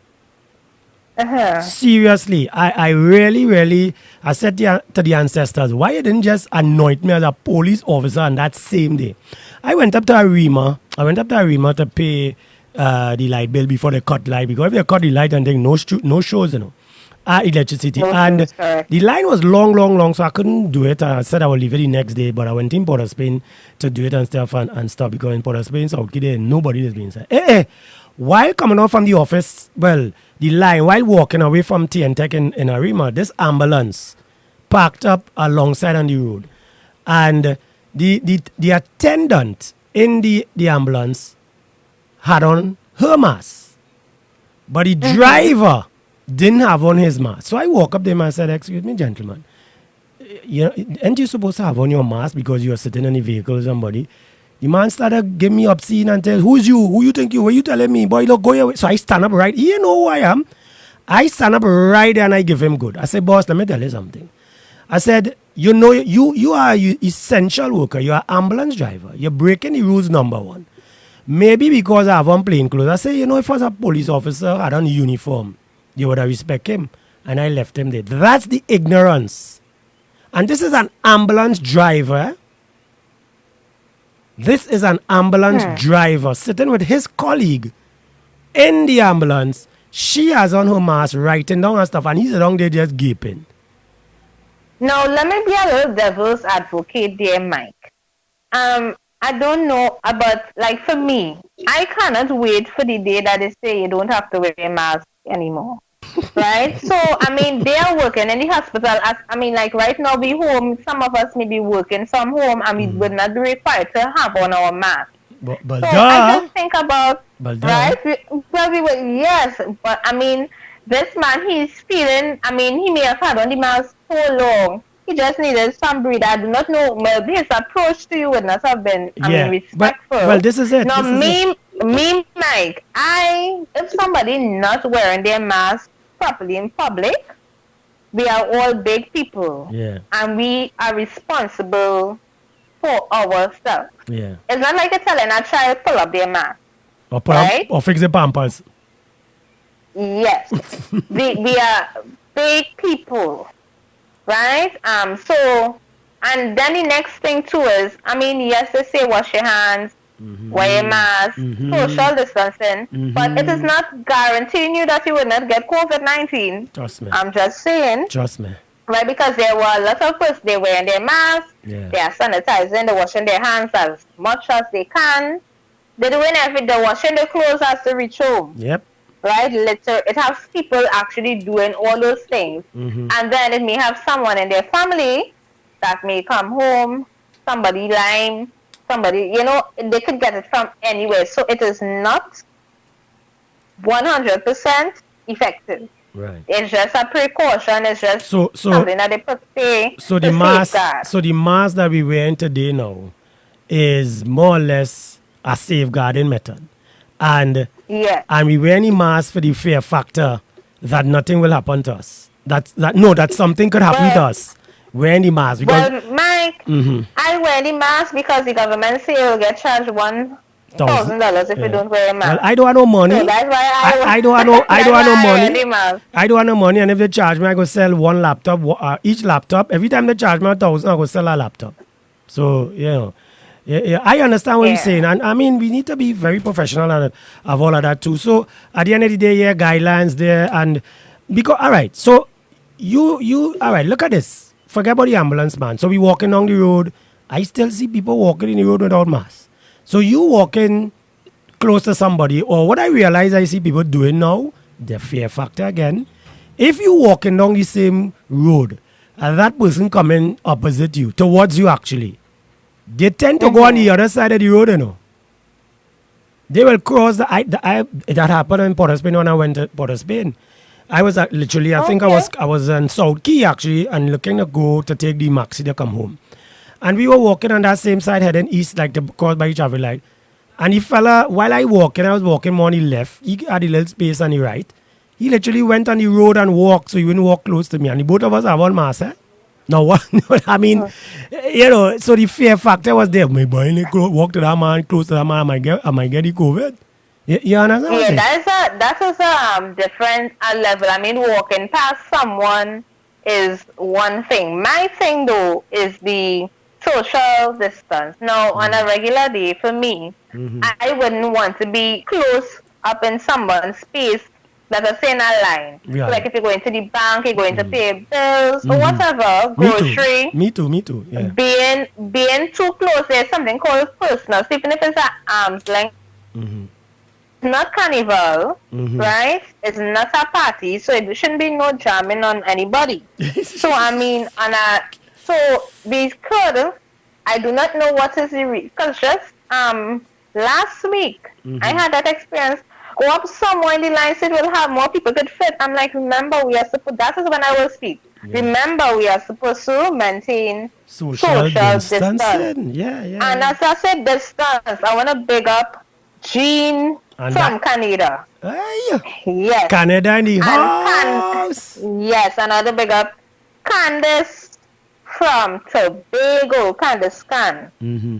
Seriously, I really, I said to the ancestors, why you didn't just anoint me as a police officer on that same day? I went up to Arima to pay the light bill before they cut light, because if they cut the light and then no shows, you know, electricity. And the line was long, so I couldn't do it. I said I would leave it the next day, but I went in Port of Spain to do it and stuff because in Port of Spain, South Kid, nobody is being said. While coming out from the office, the line, while walking away from TNTech in Arima, this ambulance parked up alongside on the road. And the attendant in the ambulance had on her mask. But the driver didn't have on his mask. So I walk up there and I said, excuse me, gentlemen, aren't you supposed to have on your mask because you're sitting in the vehicle with somebody? The man started giving me obscene and tell, who's you? Who you think you? What you telling me? Boy, look, go away. So I stand up right. You know who I am. I stand up right there and I give him good. I said, boss, let me tell you something. I said, you know, you are an essential worker. You're an ambulance driver. You're breaking the rules, number one. Maybe because I have on plain clothes. I say, you know, if I was a police officer, I had on uniform, you would have respect him. And I left him there. That's the ignorance. And this is an ambulance driver. This is an ambulance driver sitting with his colleague in the ambulance. She has on her mask, writing down her stuff, and he's along there just gaping. Now, let me be a little devil's advocate there, Mike. I don't know about, like, for me, I cannot wait for the day that they say you don't have to wear a mask anymore. Right? So, I mean, they are working in the hospital. Like right now, we home, some of us may be working from home and we would not be required to have on our mask. But so I just think about, right? Yes, but I mean, this man, he's feeling, he may have had on the mask so long. He just needed some breather. I do not know, his approach to you would not have been, respectful. Well, this is it. Now, me, Mike, if somebody not wearing their mask properly in public, we are all big people. Yeah. And we are responsible for ourselves. Yeah. It's not like you're telling a child pull up their mask. Or pull up, or fix the pampers. Yes. we are big people. Right? So, and then the next thing too is, yes, they say wash your hands, wear your mask, social distancing, but it is not guaranteeing you that you will not get COVID-19. Trust me. I'm just saying. Trust me. Right, because there were a lot of us, they wearing their masks, they are sanitizing, they're washing their hands as much as they can. They're doing everything, they're washing their clothes as they reach home. Yep. Right? It has people actually doing all those things. And then it may have someone in their family that may come home, somebody lying, somebody, they could get it from anywhere. So it is not 100% effective. Right. It's just a precaution. It's just something that they put there. So the mask that we wearing today now is more or less a safeguarding method. And we wear any mask for the fear factor that nothing will happen to us. That something could happen to us. Wearing the mask. Because, Mike, I wear the mask because the government say you'll get charged $1,000 if you don't wear a mask. Well, I don't have no money. So that's why I don't have no money. I don't have no money, and if they charge me, I go sell one laptop. Each laptop, every time they charge me $1,000, I go sell a laptop. So I understand what you're saying, and we need to be very professional of all of that too. So at the end of the day, guidelines there, and because all right, so you all right. Look at this. Forget about the ambulance man. So we walking down the road. I still see people walking in the road without masks. So you walking close to somebody, or what I realize I see people doing now, the fear factor again. If you walking down the same road and that person coming opposite you, towards you actually, they tend to go on the other side of the road, you know. They will cross that happened in Port of Spain when I went to Port of Spain. I was literally, I think I was in South Key actually, and looking to go to take the maxi to come home. And we were walking on that same side heading east, like to cross by the traffic light. And the fella, while I was walking more on the left, he had a little space on the right. He literally went on the road and walked, so he wouldn't walk close to me. And the both of us have one mask, eh? No, what? I mean, you know, so the fear factor was there. My boy, walk to that man, close to that man, I might get the COVID. You understand? Yeah, that is a different level. I mean, walking past someone is one thing. My thing though is the social distance. Now, on a regular day for me, I wouldn't want to be close up in someone's space that is in a line. Yeah. So like if you're going to the bank, you're going to pay bills or whatever, grocery. Me too. Yeah. Being too close, there's something called personal. So even if it's at arm's length, it's not carnival, right? It's not a party, so it shouldn't be no jamming on anybody. So I mean, so because I do not know what is the reason. Because just last week I had that experience. Go up somewhere in the line, so it will have more people could fit. I'm like, remember we are supposed. That is when I will speak. Yeah. Remember we are supposed to maintain social distance. Yeah. And as I said, distance. I want to big up Jean from Canada. Yes. Canada in the house. Yes, and I want to big up Candace from Tobago, Candace Can.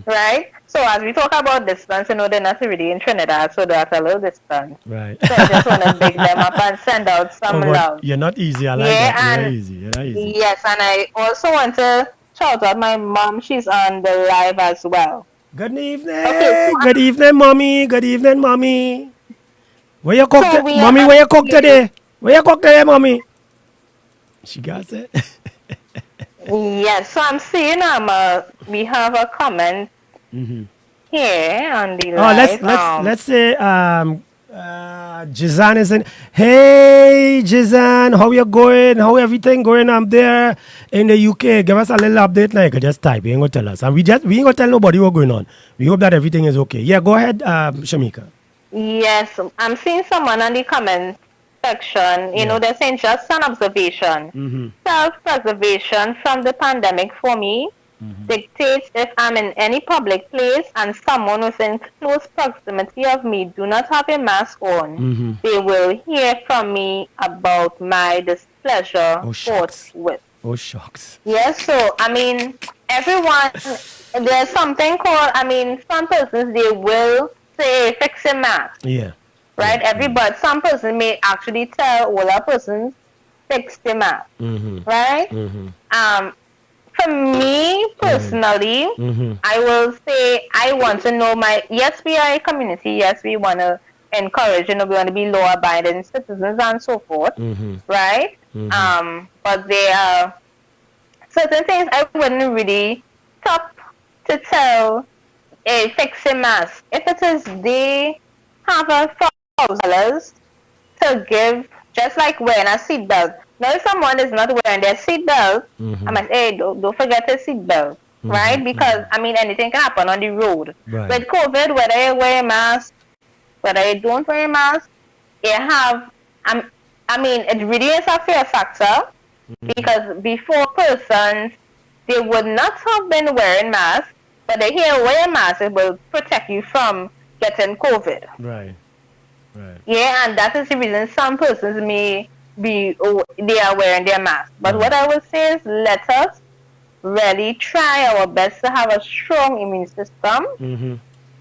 Right? So as we talk about distance, you know, they're not really in Trinidad, so that's a little distance. Right. So I just want to big them up and send out some love. You're not easy. I like that. You're not easy. Yes, and I also want to shout out my mom. She's on the live as well. Good evening. Okay, so good evening, mommy. Good evening, mommy. Where you cook? Mommy, where you cook today? Where you cook today, mommy? She got it. Yes, so I'm seeing we have a comment here on the live. Let's say Jizan is in. Hey Jizan, how you going? How everything going up there in the UK? Give us a little update now. You can just type. You ain't gonna tell us, and we ain't gonna tell nobody what's going on. We hope that everything is okay. Yeah, go ahead, Shamika. Yes, I'm seeing someone on the comment section. You know, they're saying just an observation. Self-preservation from the pandemic for me dictates if I'm in any public place and someone who's in close proximity of me do not have a mask on, they will hear from me about my displeasure forthwith. Oh, shucks. Yes, so, I mean, everyone, there's something called, I mean, some persons, they will say, fix a mask. Yeah. Right? Everybody, some person may actually tell older persons, fix the mask. Right? For me personally, I will say I want to know yes, we are a community, yes, we want to encourage, you know, we want to be law abiding citizens and so forth, right? But there are certain things I wouldn't really stop to tell a fixing mask. If it is they have $1,000 to give, just like wearing a seatbelt. Now, if someone is not wearing their seatbelt, I might say, hey, don't forget the seatbelt, right? Because, I mean, anything can happen on the road. Right. With COVID, whether you wear a mask, whether you don't wear a mask, you have, I mean, it really is a fear factor because before persons, they would not have been wearing masks, but they hear wear a mask, it will protect you from getting COVID. Right. Yeah, and that is the reason some persons may be, they are wearing their mask. But what I would say is let us really try our best to have a strong immune system,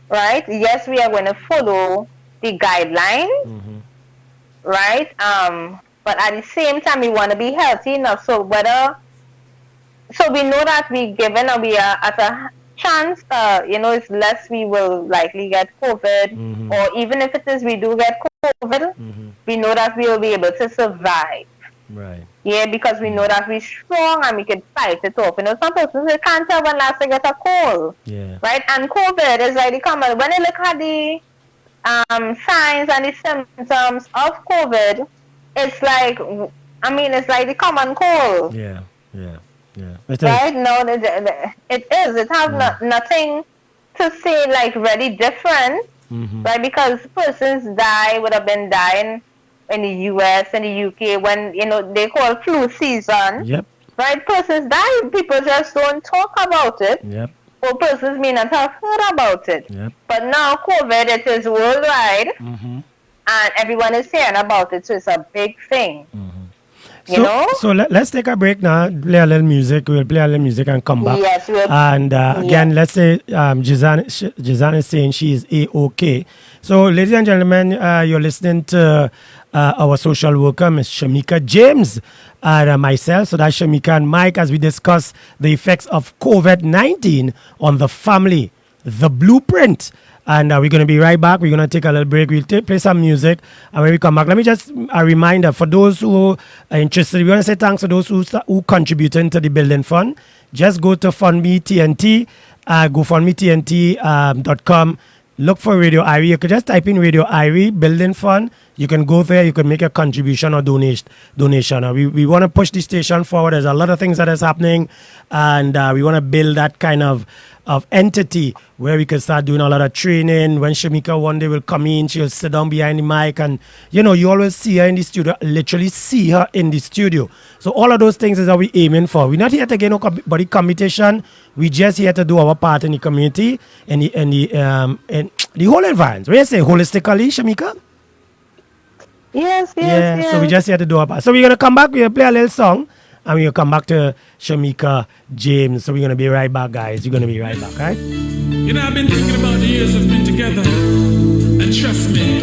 right? Yes, we are going to follow the guidelines, right? But at the same time, we want to be healthy enough. So we know that we given we are at a chance, you know, it's less we will likely get COVID, or even if it is we do get COVID, we know that we will be able to survive. Right. Yeah, because we know that we're strong and we can fight it off. You know, some persons they can't tell when last they get a cold. Yeah. Right? And COVID is like the common. When you look at the signs and the symptoms of COVID, it's like, I mean, it's like the common cold. Yeah. Yeah. It right? is. No, it is. It has nothing to say like really different, right? Because persons would have been dying in the US and the UK when they call flu season, Yep. right? Persons die, people just don't talk about it, Yep. or persons may not have heard about it. Yep. But now COVID, it is worldwide, and everyone is hearing about it, so it's a big thing. So let's take a break now, play a little music. We'll play a little music and come back. Yes, we'll, and again, let's say Jizan is saying she is A-OK. So, ladies and gentlemen, you're listening to our social worker, Ms. Shamika James, and myself. So that's Shamika and Mike as we discuss the effects of COVID-19 on the family, the blueprint. And we're going to be right back. We're going to take a little break. We'll play some music. And when we come back, let me just a reminder for those who are interested. We want to say thanks to those who contributed to the building fund. Just go to FundMe TNT, GoFundMeTNT.com. Look for Radio Irie. You can just type in Radio Irie Building Fund. You can go there. You can make a contribution or donation. We want to push the station forward. There's a lot of things that is happening, and we want to build that kind of entity where we can start doing a lot of training. When Shamika one day will come in, she'll sit down behind the mic, and you always see her in the studio. Literally see her in the studio. So all of those things is what we're aiming for. We're not here to get nobody competition. We're just here to do our part in the community and the whole environment. What do you say, holistically, Shamika? Yes. So we just here to do our part. So we're going to come back, we'll play a little song, and we'll come back to Shamika James. So we're going to be right back, guys. We're going to be right back, right? I've been thinking about the years we've been together, and trust me, I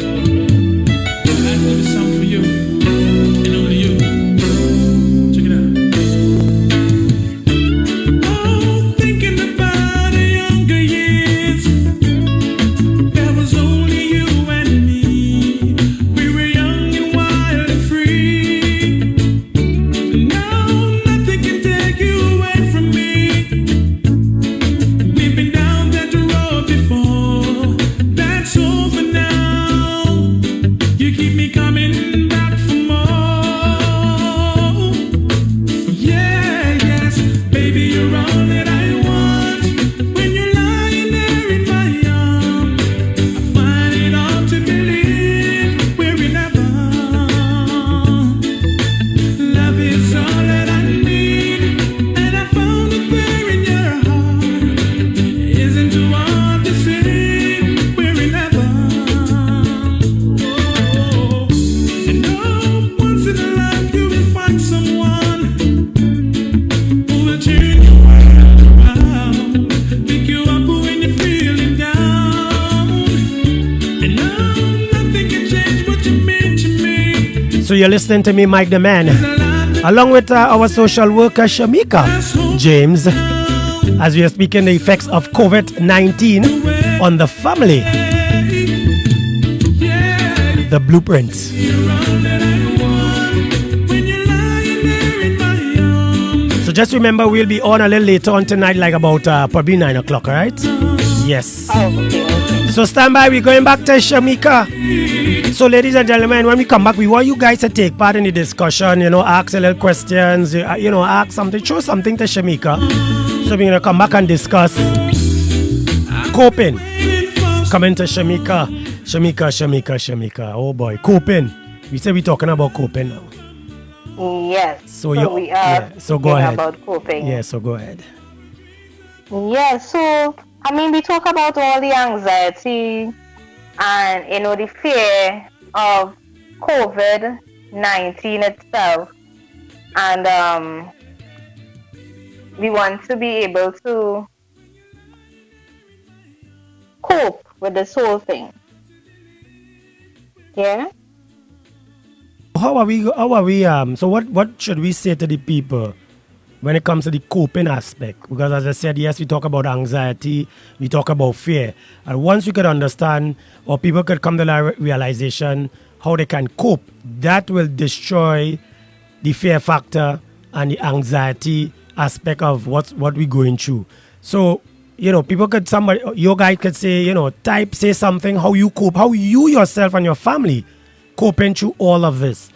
have a song for you, and only you. Check it out. Oh, thinking about the younger years, there was only you and me. We were young and wild and free. Now nothing can take you away from me. We've been down that road before. That's over now. You keep me coming back for more. Yes, baby, you're all that I want. When you're lying there in my arms, I find it hard to believe we're in heaven. Love is all that I need, and I found it there in your heart. Isn't too hard to see we're in heaven. And once in a life you will find someone who will turn you around, pick you up when you're feeling down. And nothing can change what you mean to me. So you're listening to me, Mike the Man, along with our social worker, Shamika James, as we are speaking the effects of COVID-19 on the family, the blueprints. So just remember, we'll be on a little later on tonight, like about probably 9 o'clock, all right? Yes. Okay. So stand by, we're going back to Shamika. So ladies and gentlemen, when we come back, we want you guys to take part in the discussion, ask a little questions, ask something, show something to Shamika. So we're going to come back and discuss coping. Coming to Shamika. Shamika. Oh boy, coping. We say we're talking about coping now. Yes. So we are so go ahead. about coping. Yeah, so go ahead. Yeah, so we talk about all the anxiety and the fear of COVID-19 itself, and we want to be able to cope with this whole thing. Yeah. How are we so what should we say to the people when it comes to the coping aspect? Because as I said, yes, we talk about anxiety, we talk about fear, and once we could understand, or people could come to the realization how they can cope, that will destroy the fear factor and the anxiety aspect of what we're going through. So people could, your guy could say, say something, how you cope, how you yourself and your family coping through all of this.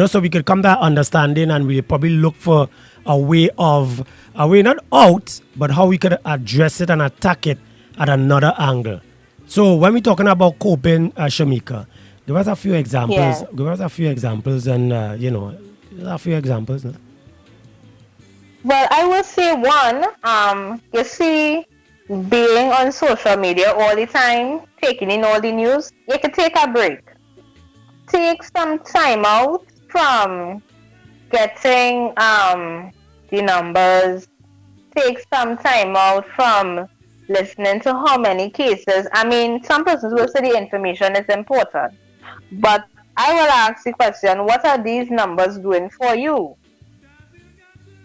So we could come to that understanding, and we'll probably look for a way not out, but how we could address it and attack it at another angle. So when we're talking about coping, Shamika, give us a few examples. Yeah. Give us a few examples, and a few examples. No? Well, I will say one, you see, being on social media all the time, taking in all the news, you can take a break. Take some time out from getting the numbers. Take some time out from listening to how many cases. I mean, some persons will say the information is important, but I will ask the question, what are these numbers doing for you?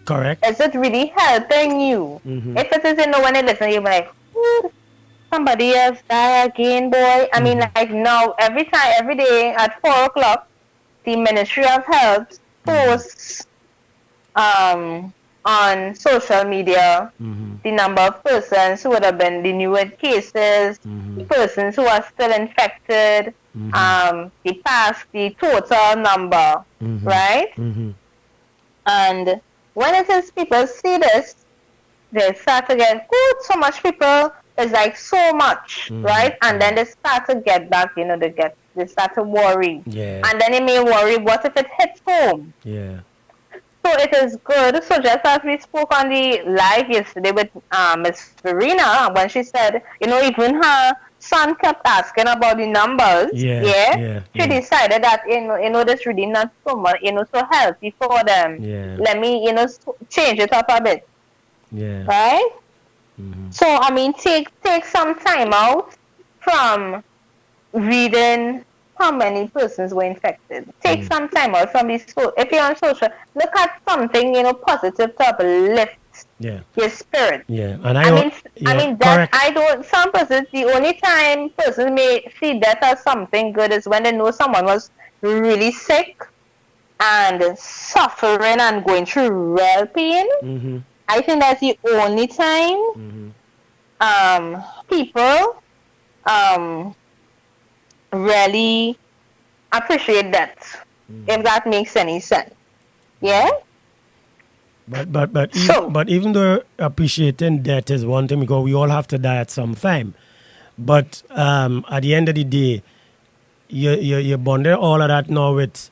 Correct. Is it really helping you? If it is, when you listen, you'll be like, somebody else die again, boy. I mean, like now, every day at 4 o'clock, the Ministry of Health posts on social media the number of persons who would have been the new cases, persons who are still infected, the total number, right? And when it is people see this, they start to get, so much people, it's like so much, right? And then they start to get back, they start to worry. Yeah. And then they may worry, what if it hits home? Yeah. So it is good. So just as we spoke on the live yesterday with Miss Verena, when she said, even her son kept asking about the numbers. She decided that this really not so much, so healthy for them. Let me, change it up a bit. Right? So I mean, take some time out from reading how many persons were infected. Take some time out from this. If you're on social, look at something positive to uplift your spirit. And I mean that I don't. Some persons, the only time persons may see that as something good is when they know someone was really sick and suffering and going through real pain. I think that's the only time people really appreciate that, if that makes any sense. Yeah. But even though appreciating death is one thing, because we all have to die at some time. But at the end of the day, you bonded all of that now with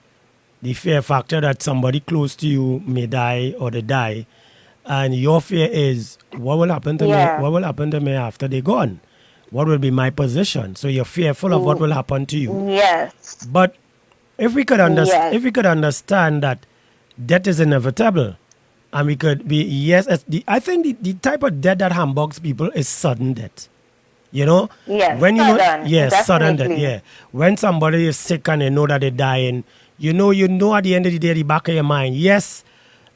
the fear factor that somebody close to you may die or they die, and your fear is what will happen to me? What will happen to me after they're gone? What will be my position? So you're fearful of what will happen to you. Yes. But if we could understand that death is inevitable, and we could be I think the type of death that humbugs people is sudden death. Yes. When sudden death. Yeah. When somebody is sick and they know that they're dying, you know at the end of the day, the back of your mind. Yes.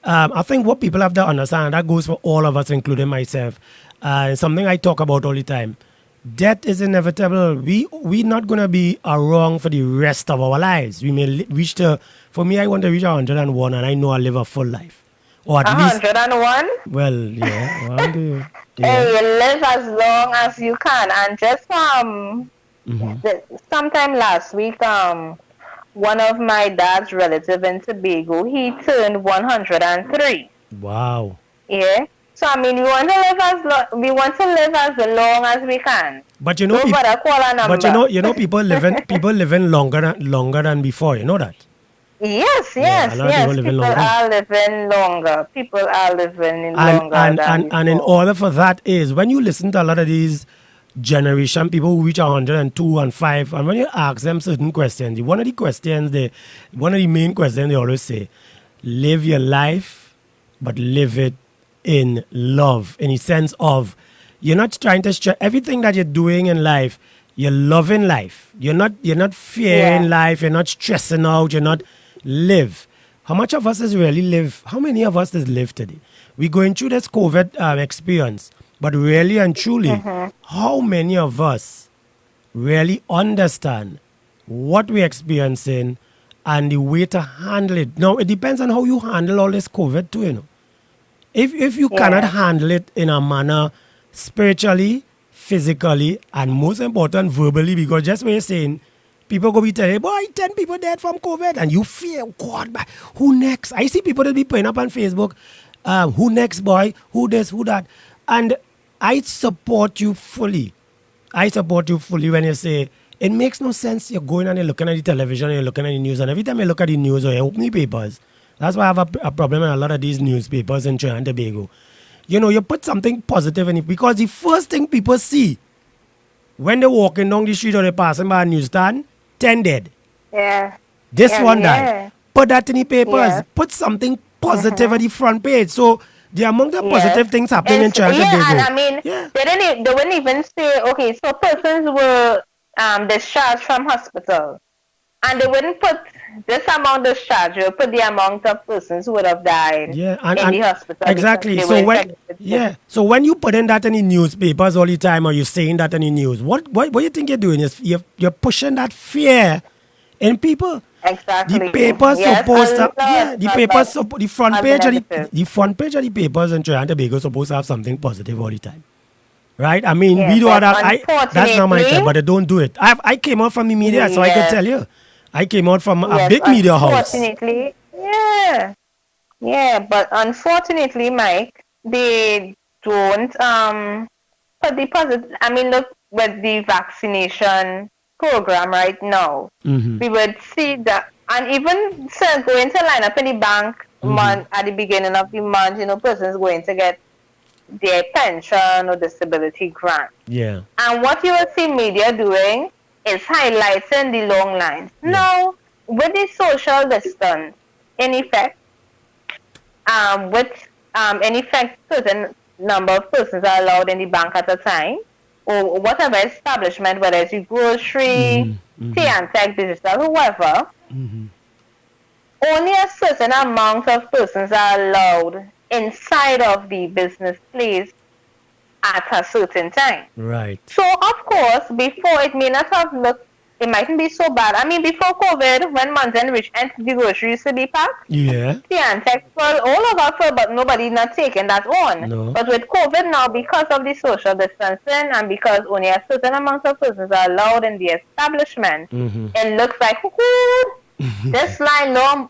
I think what people have to understand, that goes for all of us, including myself. Something I talk about all the time. Death is inevitable. We're not going to be around for the rest of our lives. We may reach for me, I want to reach 101, and I know I'll live a full life. Or at 101? least. Well, yeah. Hey, you live as long as you can. And just sometime last week, one of my dad's relatives in Tobago, he turned 103. Wow. Yeah. So I mean, we want to live as long as we can. But people living longer than before. You know that. Yes. People are living longer. People are living longer. And in order for that is when you listen to a lot of these generation people who reach 102 and 5, and when you ask them certain questions, one of the main questions they always say, live your life, but live it in love, in the sense of you're not trying to stress everything that you're doing in life. You're loving life. You're not fearing life. You're not stressing out. You're not live. How much of us is really live? How many of us is live today? We're going through this COVID experience, but really and truly, how many of us really understand what we're experiencing and the way to handle it? Now, it depends on how you handle all this COVID too, If you cannot handle it in a manner spiritually, physically, and most important, verbally, because just when you're saying, people go be telling you, boy, 10 people dead from COVID, and you fear, God, who next? I see people that be putting up on Facebook, who next boy, who this, who that. And I support you fully. I support you fully when you say it makes no sense. You're going and you're looking at the television, you're looking at the news, and every time you look at the news or you open the papers, that's why I have a problem with a lot of these newspapers in Trinidad and Tobago. You put something positive in it because the first thing people see when they're walking down the street or they're passing by a newsstand, 10 dead. Yeah. This Yeah, one yeah. died. Put that in the papers. Yeah. Put something positive at the front page. So the amount of positive Yes. things happening in Trinidad and Yeah, Tobago. and I mean, Yeah. they wouldn't even say, okay, so persons were discharged from hospital. And they wouldn't put this amount discharged, they would put the amount of persons who would have died Yeah, in the hospital. exactly. because So they were when infected. so when you put in that in the newspapers all the time, or you're saying that in the news, what you think you're doing is you're pushing that fear in people. Exactly. The papers Yes, supposed a to lot, the a papers lot the front of page of negative. the front page of the papers in Trinidad and Tobago supposed to have something positive all the time. Right? I mean, Yeah, we don't but have that's not my type, but they don't do it. I came out from the media, so I can Yes. tell you. I came out from a Yes, big media house. unfortunately, yeah. Yeah, but unfortunately, Mike, they don't put the positive. I mean, look with the vaccination program right now, we would see that, and even going to line up in the bank month at the beginning of the month, persons going to get their pension or disability grant. Yeah. And what you will see media doing is highlighting the long lines. Yeah. Now, with the social distance, in effect, certain number of persons are allowed in the bank at a time, or whatever establishment, whether it's a grocery, tea and tech, digital, whoever, only a certain amount of persons are allowed inside of the business place at a certain time. Right. So, of course, before it may not have looked, it mightn't be so bad. I mean, before COVID, when Mountain Rich entered the grocery used to be packed, Yeah. tea and tech full, all of us full, but nobody not taking that on. No. But with COVID now, because of the social distancing and because only a certain amount of persons are allowed in the establishment, it looks like, this line, no,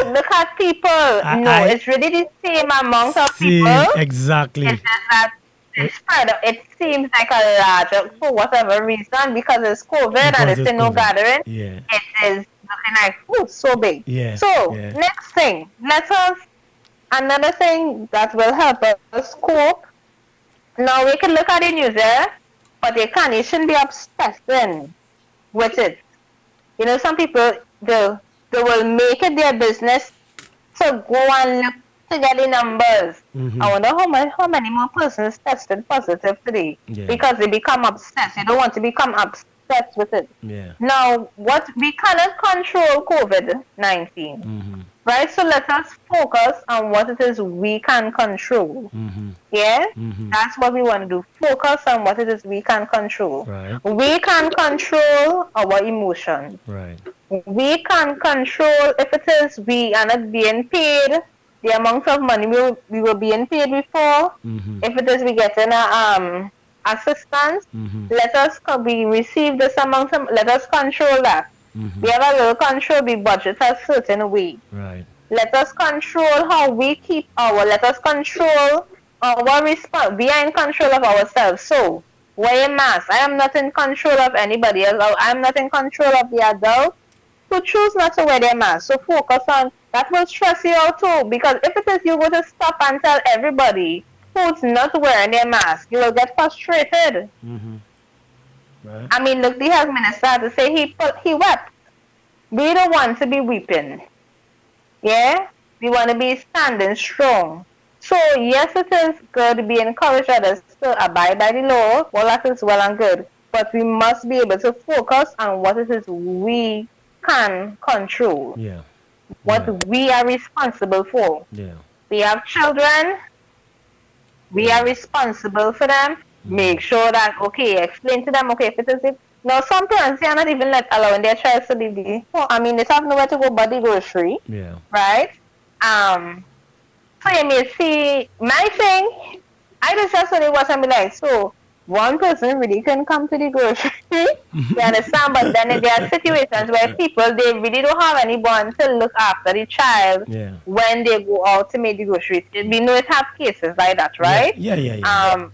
look at people. It's really the same amount of people. Exactly. It's just that it's spread. It seems like a larger, for whatever reason, because it's COVID and it's no COVID. gathering. Yeah. It is looking like so big. Yeah. So Yeah. next thing, another thing that will help us cope. Now we can look at the news there, but you shouldn't be obsessing with it. Some people they will make it their business to go and look to get the numbers. I wonder how many more persons tested positive today, because they become obsessed. They don't want to become obsessed with it. Yeah. Now, what we cannot control COVID-19, right? So let us focus on what it is we can control. Yeah, that's what we want to do. Focus on what it is we can control. Right. We can control our emotions. Right. We can control if it is we are not being paid the amount of money we were being paid before. If it is we getting a assistance, we receive this amount let us control that. We have a little control, we budget a certain way. Right. Let us control how we keep let us control our response. We are in control of ourselves. So wear a mask. I am not in control of anybody else. I am not in control of the adult who choose not to wear their mask. So focus on that. Will stress you out too, because if it is you go to stop and tell everybody who's not wearing their mask, you will get frustrated. Right. I mean, look, the health minister had to say he wept. We don't want to be weeping. Yeah? We want to be standing strong. So, yes, it is good to be encouraged others to abide by the law. Well, that is well and good. But we must be able to focus on what it is we can control. Yeah. What we are responsible for. Yeah. We have children. We are responsible for them. Make sure that, explain to them, if it is now some parents, they are not even allowing their child to leave they have nowhere to go but the grocery. Yeah. Right? So you may see, my thing, I just only watch and be like, so one person really can come to the grocery. You understand? But then there are situations where people, they really don't have anyone to look after the child Yeah. when they go out to make the groceries. We know it have cases like that, right? Yeah.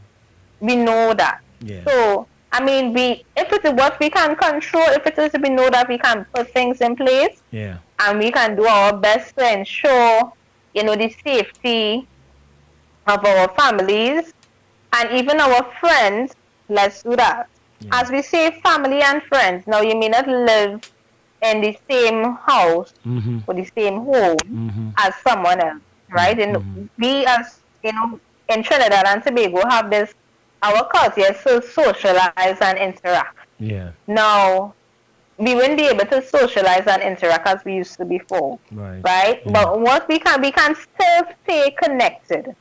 We know that. Yeah. So, I mean, if it is what we can control, if it is, we know that we can put things in place, Yeah. and we can do our best to ensure, the safety of our families and even our friends. Let's do that. Yeah. As we say, family and friends. Now, you may not live in the same house or the same home as someone else, right? And we, as in Trinidad and Tobago, have this, our culture is to socialize and interact. Yeah. Now, we wouldn't be able to socialize and interact as we used to before, right? Yeah. But what we can still stay connected.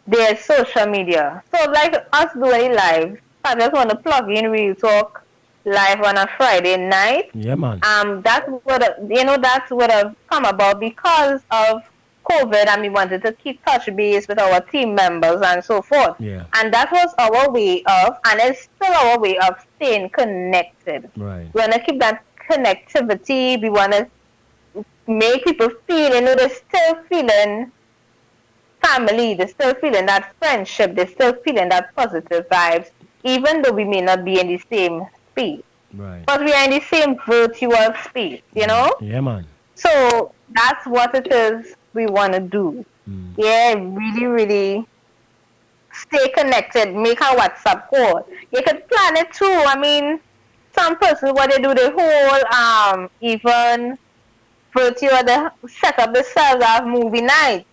There's social media. So like us doing live, I just want to plug in Real Talk live on a Friday night. Yeah, man. That would have come about because of COVID, and we wanted to keep touch base with our team members and so forth. Yeah. And that was our way of, and it's still our way of staying connected. Right. We want to keep that connectivity. We want to make people feel, they're still feeling family, they're still feeling that friendship, they're still feeling that positive vibes, even though we may not be in the same space. Right. But we are in the same virtual space, Yeah, man. So that's what it is we want to do. Yeah, really, really stay connected, make a WhatsApp call. You could plan it too. I mean, some persons, what they do, the whole, even virtual, they set up themselves as movie night.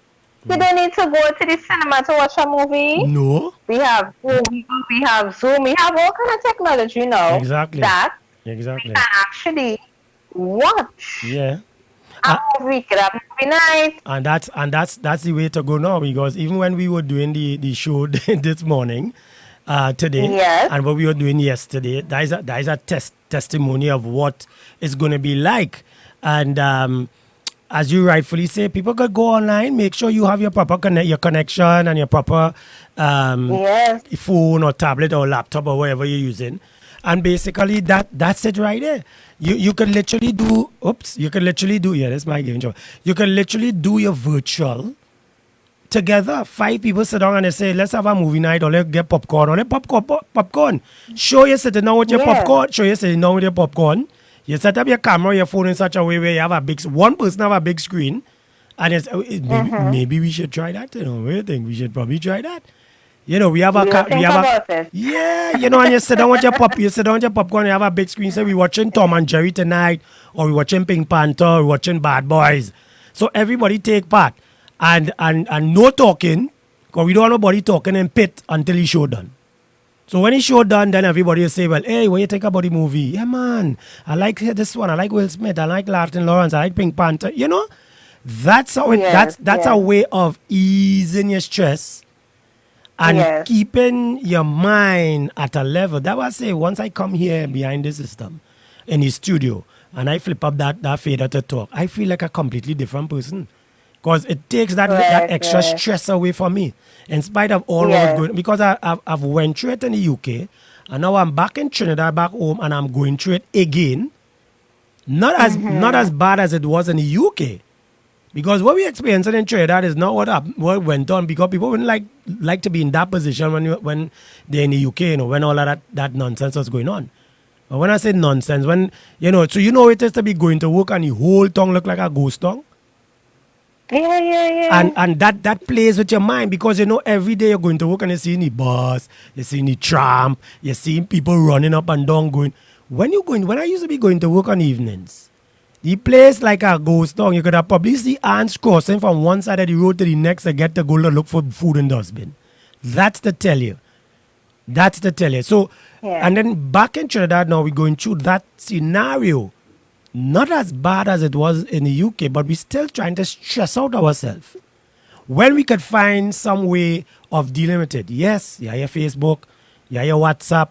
You don't need to go to the cinema to watch a movie. No. We have we have Zoom, we have all kind of technology now. Exactly. That Exactly. we can actually watch. Yeah. A movie, could have movie night. And that's the way to go now, because even when we were doing the show this morning, today, Yes. and what we were doing yesterday, that is a testimony of what it's going to be like. And as you rightfully say, people could go online, make sure you have your proper your connection and your proper Yes. phone or tablet or laptop or whatever you're using. And basically that's it right there. You can literally do, that's my game job. You can literally do your virtual together. 5 people sit down and they say, let's have a movie night, or let's get popcorn, or let's popcorn. Show you sitting down with your popcorn. Show you sitting down with your popcorn. You set up your camera, your phone in such a way where you have one person have a big screen. And maybe we should try that. What do you think? We should probably try that. We have a it. yeah, and you sit down with your popcorn, you have a big screen, say we're watching Tom and Jerry tonight, or we're watching Pink Panther, or we're watching Bad Boys. So everybody take part. And no talking, because we don't want nobody talking in pit until the show done. So when the show done, then everybody will say, well, hey, what you think about the movie? Yeah, man, I like this one. I like Will Smith. I like Martin Lawrence. I like Pink Panther. That's how that's a way of easing your stress and keeping your mind at a level. That was say, once I come here behind the system in the studio and I flip up that fader to talk, I feel like a completely different person. Because it takes that extra stress away from me, in spite of all what was going. Because I've went through it in the UK, and now I'm back in Trinidad, back home, and I'm going through it again. Not as bad as it was in the UK, because what we experienced in Trinidad is not what went on. Because people wouldn't like to be in that position when they're in the UK, when all of that nonsense was going on. But when I say nonsense, when so it is to be going to work and the whole tongue look like a ghost tongue. Yeah. And that plays with your mind, because every day you're going to work and you're seeing the bus, you're seeing the tram, you're seeing people running up and down going. When I used to be going to work on evenings, the place like a ghost town, you could have probably see ants crossing from one side of the road to the next to get to go to look for food in the dustbin. That's to tell you. So, and then back in Trinidad now, we're going through that scenario. Not as bad as it was in the UK, but we're still trying to stress out ourselves. When we could find some way of dealing with it. Yes, your Facebook, your WhatsApp.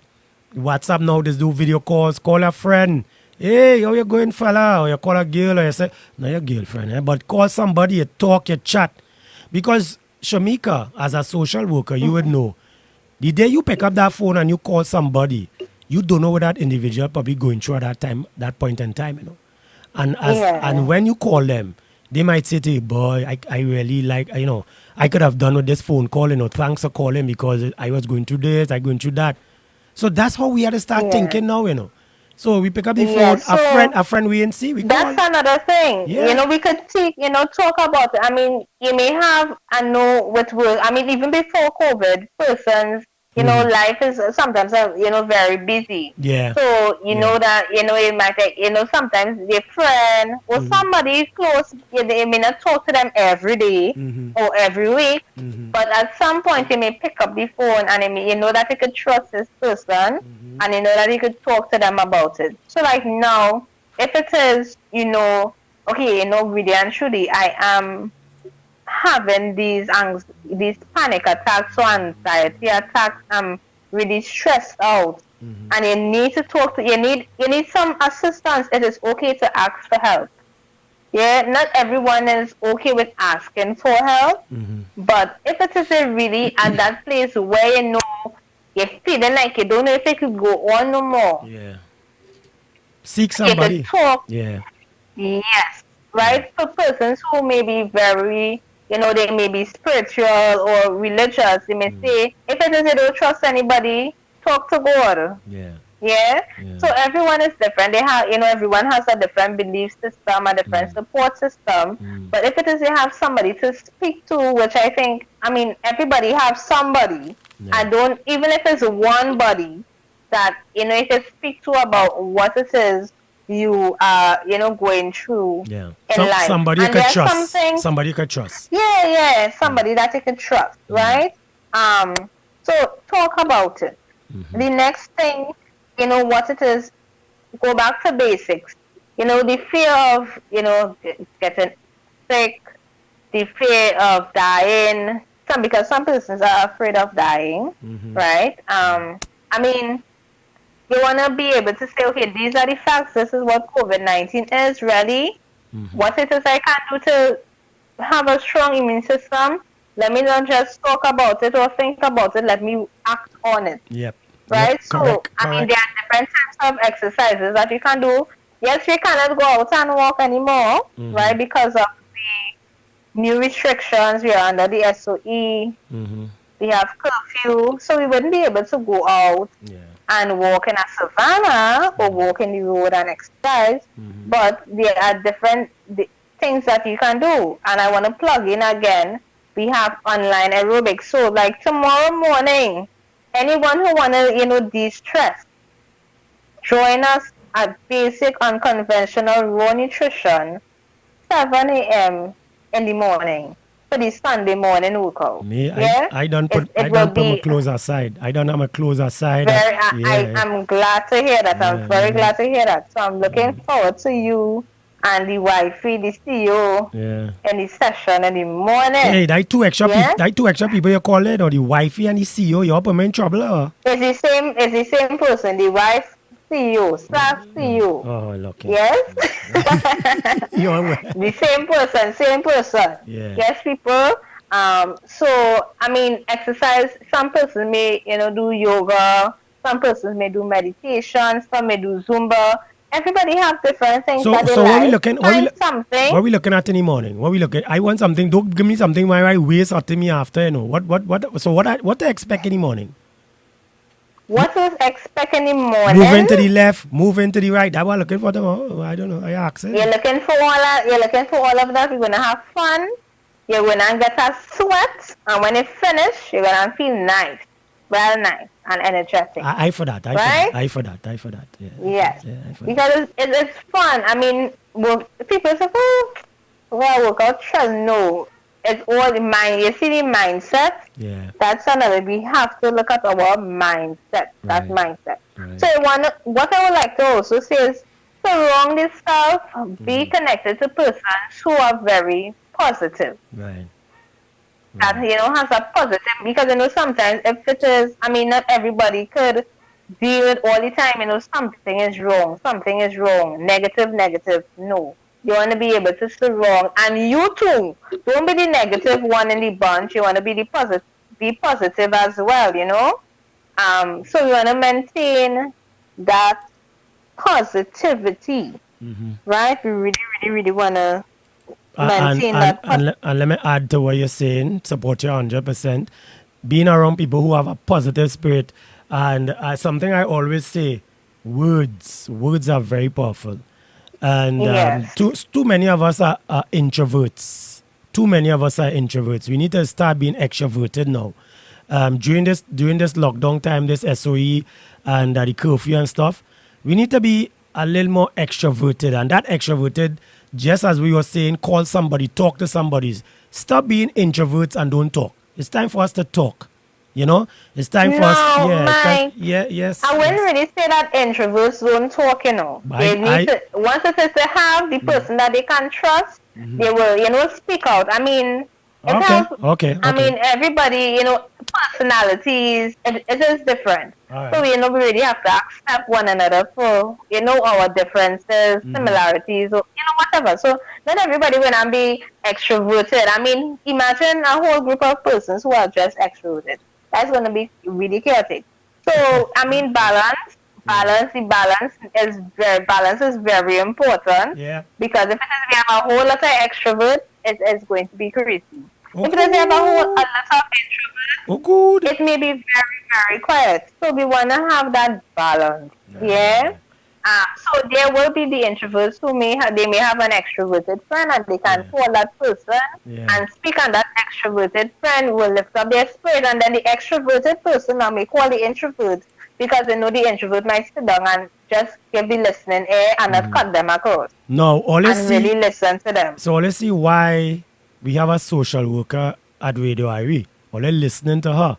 WhatsApp now, they do video calls. Call a friend. Hey, how you going, fella? Or you call a girl, or you say, no, your girlfriend, but call somebody, you talk, you chat. Because, Shamika, as a social worker, you would know, The day you pick up that phone and you call somebody, you don't know what that individual probably going through at that point in time, you know. And when you call them, they might say to you, boy, I really like, you know, I could have done with this phone call, you know, thanks for calling because I was going through this, I going through that. So that's how we had to start thinking now, you know. So we pick up the phone, a friend we ain't see, we that's call. another thing. Yeah. You know, we could talk about it. I mean, you may have, I know with work, I mean, even before COVID, persons, you know, life is sometimes, very busy. Yeah. So, you know that, it might take, sometimes your friend or somebody close, you may not talk to them every day or every week, but at some point you may pick up the phone and you know that you could trust this person and you know that you could talk to them about it. So like now, if it is, okay, really and truly, I am having these panic attacks or anxiety attacks, I'm really stressed out, and you need to talk to you need some assistance. It is okay to ask for help. Yeah, not everyone is okay with asking for help, but if it is really at that place where you're feeling like you don't know if it could go on no more, seek somebody. You could talk. Yes, right. For persons who may be very, they may be spiritual or religious, they may say, if it is you don't trust anybody, talk to God. Yeah. So everyone is different. They have, everyone has a different belief system, a different support system. But if it is you have somebody to speak to, which I think, everybody have somebody. I don't, even if it's one body that, you can speak to about what it is you are, going through in life. Somebody you could trust. Somebody you could trust. Somebody that you can trust, right? So talk about it. The next thing, what it is, go back to basics. The fear of, getting sick, the fear of dying, because some persons are afraid of dying, right? You want to be able to say, okay, these are the facts. This is what COVID-19 is, really. What it is I can do to have a strong immune system. Let me not just talk about it or think about it. Let me act on it. Right? Yep, correct. There are different types of exercises that you can do. Yes, you cannot go out and walk anymore, right? Because of the new restrictions. We are under the SOE. We have curfew. So we wouldn't be able to go out and walk in a savannah or walk in the road and exercise. But there are different things that you can do. And I want to plug in again. We have online aerobics. So like tomorrow morning, anyone who want to, de-stress, join us at Basic Unconventional Raw Nutrition, 7 a.m. in the morning for the Sunday morning workout. I don't put my clothes aside. I don't have my clothes aside. I'm glad to hear that. I'm very glad to hear that. So I'm looking forward to you and the wifey, the CEO, in the session in the morning. Hey, that two extra people you call it, or the wifey and the CEO, you're up in trouble, or? It's the same person, the wife CEO, staff CEO. Oh, lucky. Yes? The same person. Yes, people. So, exercise, some persons may, do yoga, some persons may do meditation, some may do Zumba. Everybody have different things that they like. What are we looking at in the morning? What we looking? I want something. Don't give me something where I waste after me after. What to expect in the morning? What to expect in the morning? Moving to the left, moving to the right. That what I'm looking for them. I don't know. I asked it. You're looking for all of that. You're gonna have fun. You're gonna get a sweat, and when you finish, you're gonna feel nice, well, nice and energetic. I for that. I for that. Yes. Because it's fun. People say, workout trend. No, it's all the mind. You see the mindset. That's another. We have to look at our mindset. That mindset. So what I would like to also say is, surround yourself. Be connected to persons who are very positive. That has a positive, because sometimes if it is, not everybody could deal with all the time. Something is wrong, negative. No, you want to be able to surround, and you too. Don't be the negative one in the bunch. You want to be the positive as well. So we want to maintain that positivity, right? We really, really, really want to maintain that. And let me add to what you're saying, support you 100%. Being around people who have a positive spirit, and something I always say, words are very powerful. And Yes. too many of us are introverts. Too many of us are introverts. We need to start being extroverted now. During this lockdown time, this SOE and the curfew and stuff, we need to be a little more extroverted. And that extroverted, just as we were saying, call somebody, talk to somebody. Stop being introverts and don't talk. It's time for us to talk. You know, it's time for us. No, Yeah, Mike. yes. I wouldn't yes. really say that introverts don't talk, you know. They need to, once it is to have the person that they can trust, they will, speak out. I mean, it has, Okay. I mean, everybody, personalities, it is different. All So, right. we really have to accept one another for, our differences, similarities, or, whatever. So, not everybody will not be extroverted. I mean, imagine a whole group of persons who are just extroverted. That's going to be really chaotic. So, I mean, balance is very important. Yeah. Because if it is we have a whole lot of extrovert, it is going to be crazy. If it is we have a lot of introvert, Oh, good. it may be very, very quiet. So we want to have that balance. Yeah. So there will be the introverts who may have an extroverted friend, and they can call that person and speak, and that extroverted friend will lift up their spirit, and then the extroverted person now may call the introvert, because they know the introvert might sit down and just give the listening ear and not cut them across. No, Really listen to them. So let's see why we have a social worker at Radio IRE. Only listening to her.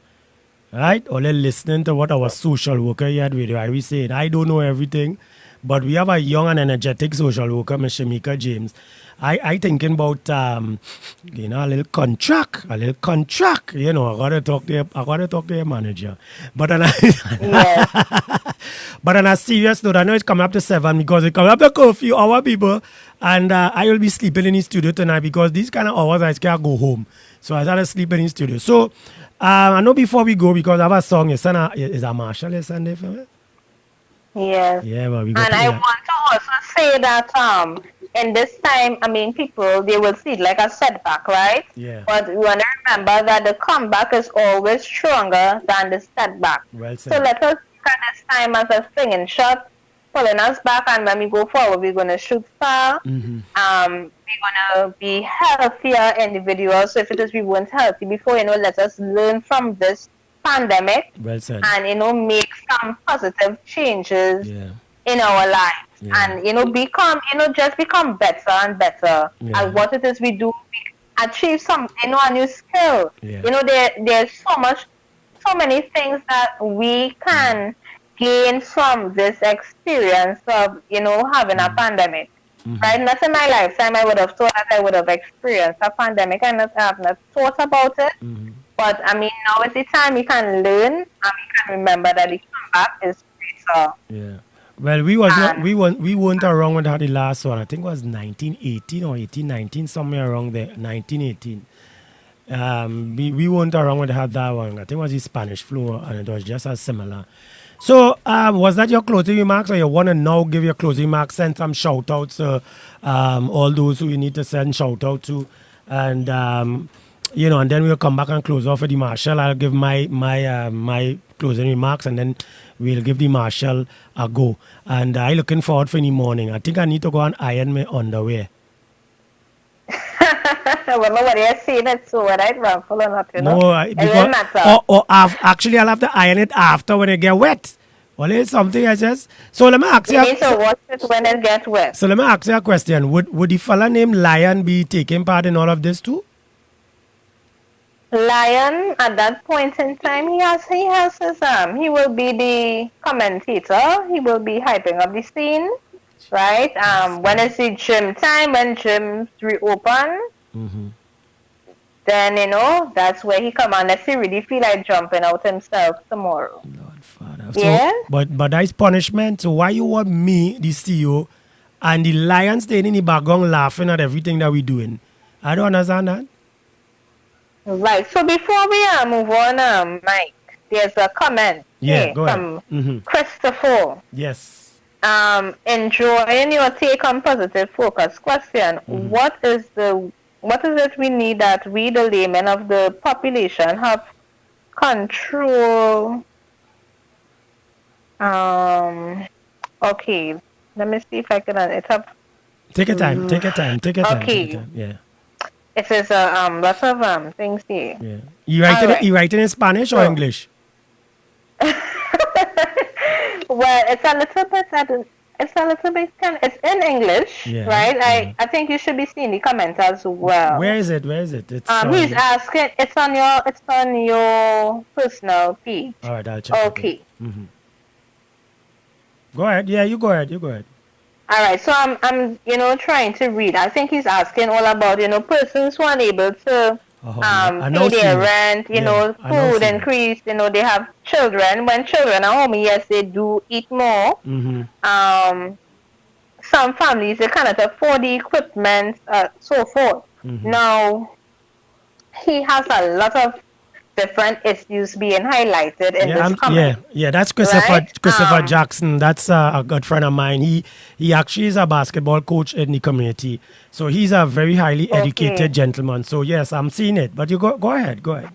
Right? Only listening to what our social worker here at Radio IRE saying. I don't know everything, but we have a young and energetic social worker, Ms. Shamika James. I thinking about a little contract. I gotta talk to your manager. But on a serious note, I know it's coming up to 7 because it coming up to curfew hour, people, and I will be sleeping in the studio tonight because these kind of hours I can't go home. So I started sleeping in the studio. So I know before we go, because I have a song, is a Marshall is Sunday for me? Yes. Yeah, but we got And I want to also say that in this time, I mean, people, they will see it like a setback, right? Yeah. But we want to remember that the comeback is always stronger than the setback. Well said. So let us look at this time as a swinging shot, pulling us back, and when we go forward, we're going to shoot far. Mm-hmm. We're going to be healthier individuals. So if it is we weren't healthy before, let us learn from this pandemic. Well said. And make some positive changes in our lives. Yeah. And just become better and better at what it is we do. We achieve some a new skill. There's so many things that we can gain from this experience of having a pandemic. Right? Not in my lifetime I would have thought that I would have experienced a pandemic. I have not thought about it. But I mean, now is the time we can learn and we can remember that the comeback is greater. Yeah. Well, we weren't around when they had the last one. I think it was 1918 or 1819, somewhere around there. 1918. We weren't around when they had that one. I think it was the Spanish flu, and it was just as similar. So, was that your closing remarks, or you want to now give your closing remarks, send some shout outs to all those who you need to send shout out to, and and then we'll come back and close off with the Marshall. I'll give my closing remarks, and then we'll give the Marshall a go. And I'm looking forward for in the morning. I think I need to go and iron my underwear. Well, nobody has seen it, so whether it's wrongful or not, actually, I'll have to iron it after when it get wet. Well, it's something I just... So let me ask you... You need to watch it when it gets wet. So let me ask you a question. Would the fella named Lion be taking part in all of this too? Lion, at that point in time, he has his he will be the commentator. He will be hyping up the scene, right? When it's the gym time, when gyms reopen, then that's where he come, unless he really feel like jumping out himself tomorrow. Lord Father. Yeah. So, but that's punishment. So why you want me, the CEO, and the Lion staying in the background laughing at everything that we're doing? I don't understand that. Right. So before we move on, Mike, there's a comment Yeah, Okay, go ahead. from Christopher. Yes. Enjoying your take on positive focus. Question: what is it we need that we, the laymen of the population, have control? Okay, let me see if I can. It's up. Take your time. Take your time. Take your time. Take your Okay, time. Yeah. it says lots of things here. Yeah. You writing it? Alright. You writing in Spanish or So- English? Well, it's a little bit. It's a little bit. It's in English, Yeah, right? yeah. I think you should be seeing the comments as well. Where is it? Where is it? It's He's asking. It's on your personal page. All right, I'll check. Okay. Go ahead. Yeah, you go ahead. You go ahead. All right. So I'm trying to read. I think he's asking all about persons who are unable to I know pay their seen it. rent. Yeah, I know Food seen it. increase. They have children. When children are home, yes, they do eat more. Some families they cannot afford the equipment, so forth. Now he has a lot of different issues being highlighted in this comment. Yeah. That's Christopher Right? Christopher Jackson. That's a good friend of mine. He actually is a basketball coach in the community, so he's a very highly educated gentleman. So yes, I'm seeing it. But you go ahead. Go ahead.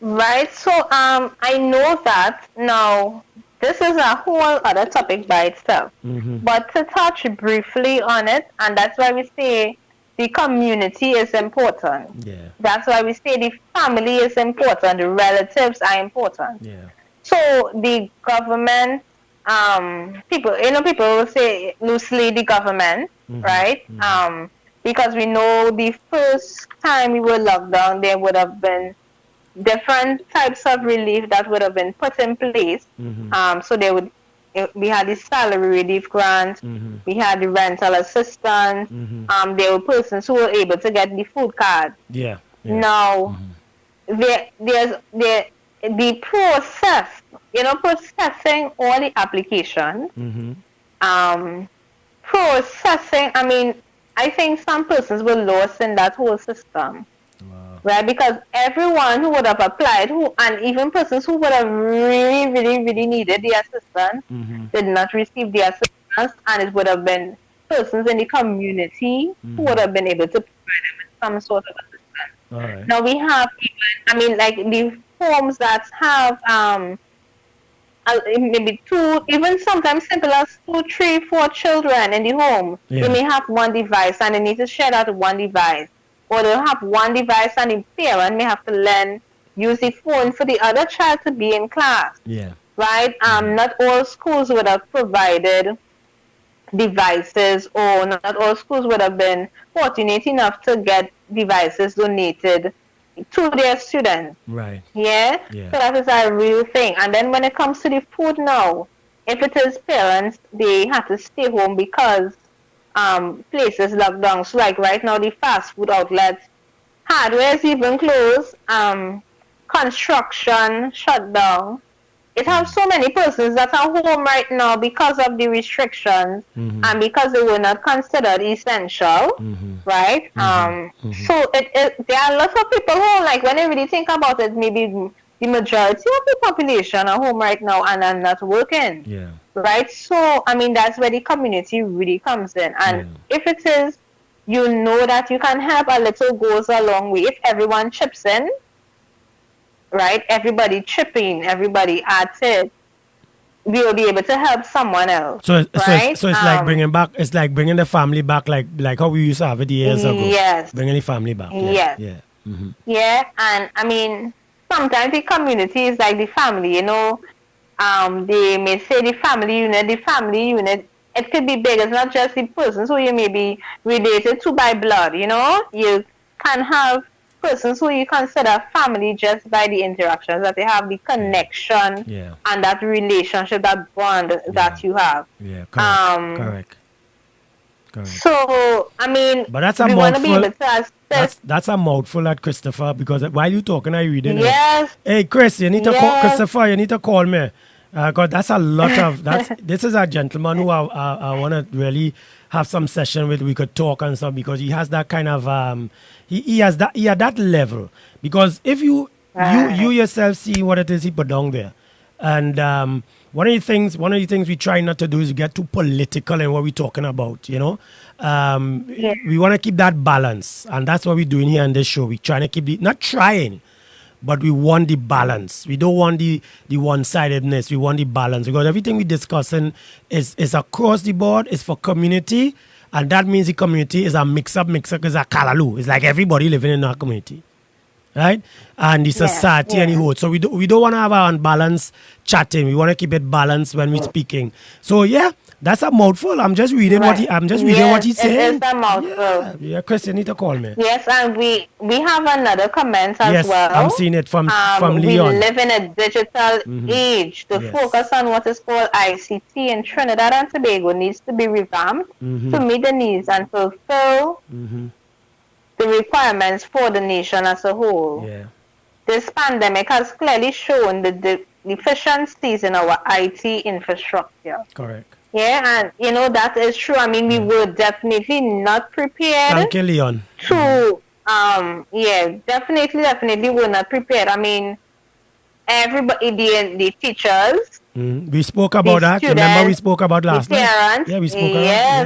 Right. So I know that now. This is a whole other topic by itself. But to touch briefly on it, and that's why we say the community is important. Yeah. That's why we say the family is important, the relatives are important. Yeah. So the government, people will say loosely the government, right? Because we know the first time we were locked down, there would have been different types of relief that would have been put in place. So we had the salary relief grant, we had the rental assistance, there were persons who were able to get the food card. Yeah. Now, there's the process, processing all the applications, processing, I think some persons were lost in that whole system. Right, because everyone who would have applied, and even persons who would have really, really, really needed the assistance, did not receive the assistance, and it would have been persons in the community who would have been able to provide them with some sort of assistance. All right. Now we have even, like the homes that have maybe two, even sometimes simple as 2, 3, 4 children in the home. Yeah. They may have one device, and they need to share that one device. Or they'll have one device and the parent may have to use the phone for the other child to be in class. Yeah. Right? Not all schools would have provided devices, or not all schools would have been fortunate enough to get devices donated to their students. Right. Yeah? Yeah. So that is a real thing. And then when it comes to the food now, if it is parents, they have to stay home because places locked down. So like right now, the fast food outlets, hardware is even closed, construction shut down. It has so many persons that are home right now because of the restrictions and because they were not considered essential, right? So there are lots of people home. Like when you really think about it, maybe the majority of the population are home right now and are not working. Yeah. Right? So, that's where the community really comes in. And if it is, that you can help, a little goes a long way. If everyone chips in, right? Everybody chipping, everybody adds it, we will be able to help someone else. So right? it's like bringing back. It's like bringing the family back, like how we used to have it years ago. Yes. Bringing the family back. Yeah. Yes. Yeah. Yeah, and sometimes the community is like the family, they may say the family unit, it could be big. It's not just the persons who you may be related to by blood, You can have persons who you consider family just by the interactions that they have, the connection, and that relationship, that bond that you have. Yeah, correct. So, but that's a we want to be mouthful. able to assist. That's a mouthful at Christopher, because while you talking, I reading. Yes. Hey, Chris, you need to call Yes. Christopher. You need to call me. Because that's a lot of this is a gentleman who I want to really have some session with. We could talk and stuff, because he has that kind of he has that level. Because if you yourself see what it is he put down there, And one of the things we try not to do is get too political in what we're talking about. Yeah. We want to keep that balance, and that's what we're doing here on this show. We're trying to keep not trying, but we want the balance. We don't want the one-sidedness. We want the balance, because everything we're discussing is across the board. It's for community, and that means the community is a mix-up, is a kalalu. It's like everybody living in our community, right? And the society and the whole. So we don't want to have an unbalanced chatting. We want to keep it balanced when we're speaking. So yeah, that's a mouthful. I'm just reading what he's saying. It is a mouthful. Yeah, Chris, you need to call me. Yes, and we have another comment as well. I'm seeing it from Leon. We live in a digital age. The focus on what is called ICT in Trinidad and Tobago needs to be revamped to meet the needs and fulfill the requirements for the nation as a whole. Yeah. This pandemic has clearly shown the deficiencies in our IT infrastructure. Correct. Yeah, and that is true. I mean, we were definitely not prepared. Thank you, Leon. Definitely were not prepared. I mean, everybody, the teachers. We spoke about that. Students, remember we spoke about last night? Parents, Yeah,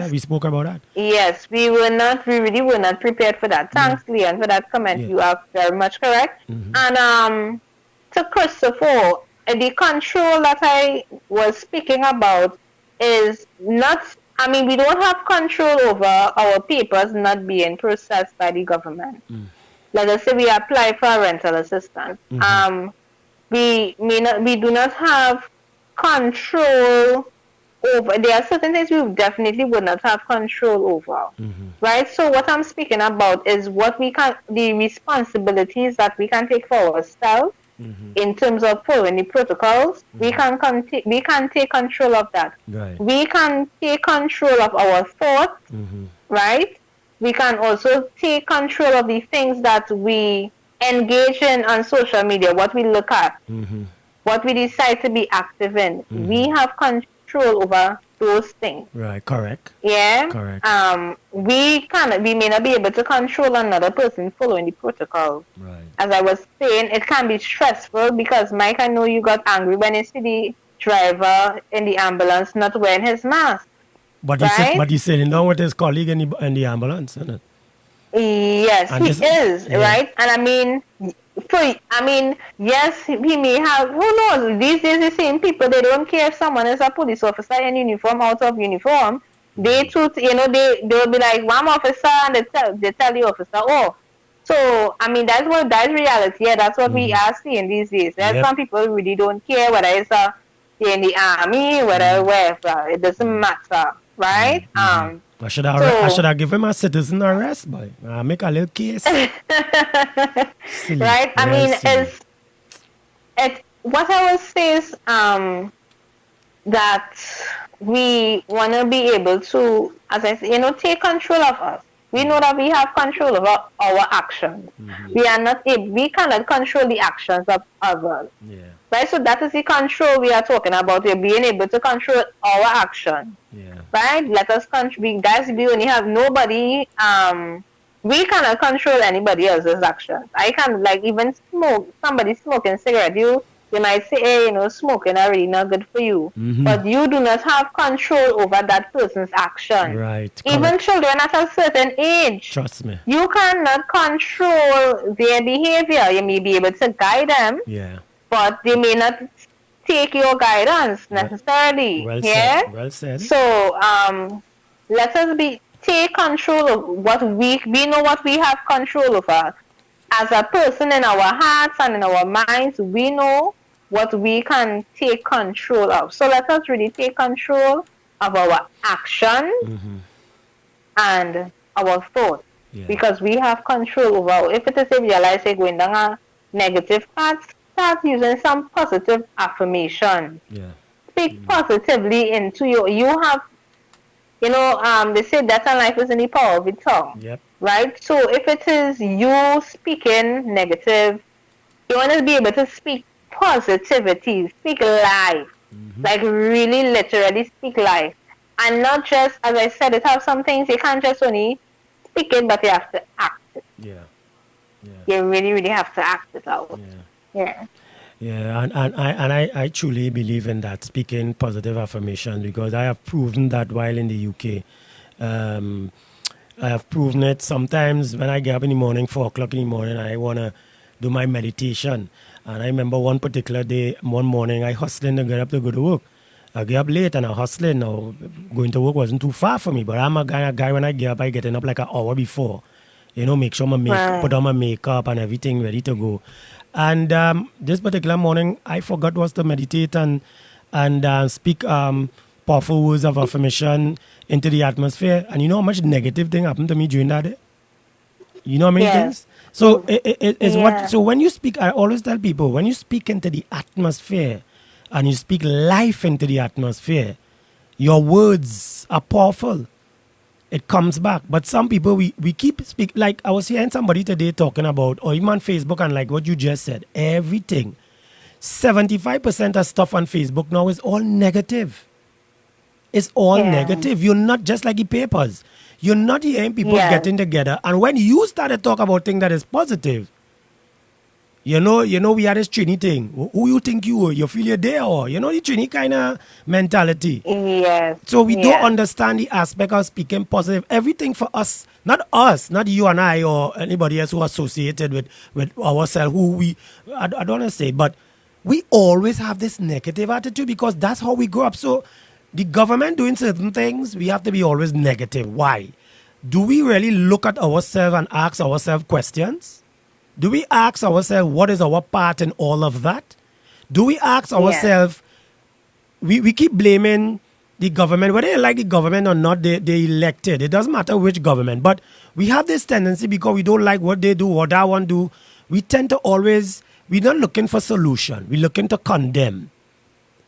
we spoke about that. Yes, we really were not prepared for that. Thanks, Leon, for that comment. You are very much correct. And to Christopher, the control that I was speaking about is not, I mean, we don't have control over our papers not being processed by the government. Let us say we apply for a rental assistance. We do not have control over, there are certain things we definitely would not have control over, right? So what I'm speaking about is the responsibilities that we can take for ourselves in terms of following the protocols. We can take control of that. Right. We can take control of our thoughts, right? We can also take control of the things that we engage in on social media, what we look at, what we decide to be active in. We have control over those things. Right, correct. Yeah. Correct. We may not be able to control another person following the protocol. Right. As I was saying, it can be stressful because, Mike, I know you got angry when you see the driver in the ambulance not wearing his mask. But right? he's sitting down with his colleague in the ambulance, isn't it? Yes, he is, right? And I mean, yes, he may have, who knows, these days the same people, they don't care if someone is a police officer in uniform, out of uniform. They too, they'll be like, one officer, and they tell the officer, oh. So, I mean, that's reality. Yeah, that's what we are seeing these days. There's some people who really don't care whether it's in the army, wherever, it doesn't matter, right? I should have given him a citizen arrest, boy. I'll make a little case. Right? I mean, what I would say is that we want to be able to, as I say, take control of us. We know that we have control over our actions. We cannot control the actions of others. Yeah. Right? So that is the control we are talking about. We're being able to control our action. Yeah. Right? Let us control. Guys, we only have nobody. We cannot control anybody else's actions. I can, like, even smoke. Somebody smoking cigarette. You might say, hey, smoking are really not good for you. But you do not have control over that person's action. Right. Even correct. children at a certain age. Trust me. You cannot control their behavior. You may be able to guide them. Yeah. But they may not take your guidance necessarily. Well yeah? said. Well said. So let us take control of what we know what we have control over. As a person, in our hearts and in our minds, we know what we can take control of. So let us really take control of our action and our thoughts. Yeah. Because we have control over, if it is a realize going down a negative path, start using some positive affirmation. Yeah. Speak positively into you have, they say death and life is in the power of the tongue. Yep. Right? So if it is you speaking negative, you want to be able to speak positivity, speak life. Like really literally speak life. And not just, as I said, it have some things you can't just only speak it, but you have to act it. Yeah. You really, really have to act it out. Yeah. Yeah, and I truly believe in that, speaking positive affirmation, because I have proven that while in the UK. Um, I have proven it. Sometimes when I get up in the morning, 4 o'clock in the morning, I want to do my meditation. And I remember one particular day, one morning, I hustling to get up to go to work. I get up late and I hustling. Now, going to work wasn't too far for me, but I'm a guy when I get up, I getting up like an hour before. Make sure put Right. on my makeup and everything ready to go. And this particular morning, I forgot was to meditate and speak powerful words of affirmation into the atmosphere. And you know how much negative thing happened to me during that day? You know how many Yes. things? So it's what. Yeah. So when you speak, I always tell people, when you speak into the atmosphere and you speak life into the atmosphere, your words are powerful. It comes back. But some people, we keep speak, like I was hearing somebody today talking about, or even on Facebook, and like what you just said, everything. 75% of stuff on Facebook now is all negative. It's all Yeah. negative. You're not just like the papers. You're not hearing people Yes. getting together. And when you start to talk about things that is positive, we had this Trini thing. Who you think you are? You feel you're there, or the Trini kind of mentality. Yes. So we don't Yes. understand the aspect of speaking positive. Everything for us, not you and I or anybody else who are associated with ourselves, I don't want to say, but we always have this negative attitude because that's how we grow up. So the government doing certain things, we have to be always negative. Why? Do we really look at ourselves and ask ourselves questions? Do we ask ourselves what is our part in all of that? Do we ask Yes. ourselves, we keep blaming the government, whether you like the government or not, they elected. It doesn't matter which government. But we have this tendency because we don't like what they do, what I want to do. We tend to always, we're not looking for solution. We're looking to condemn.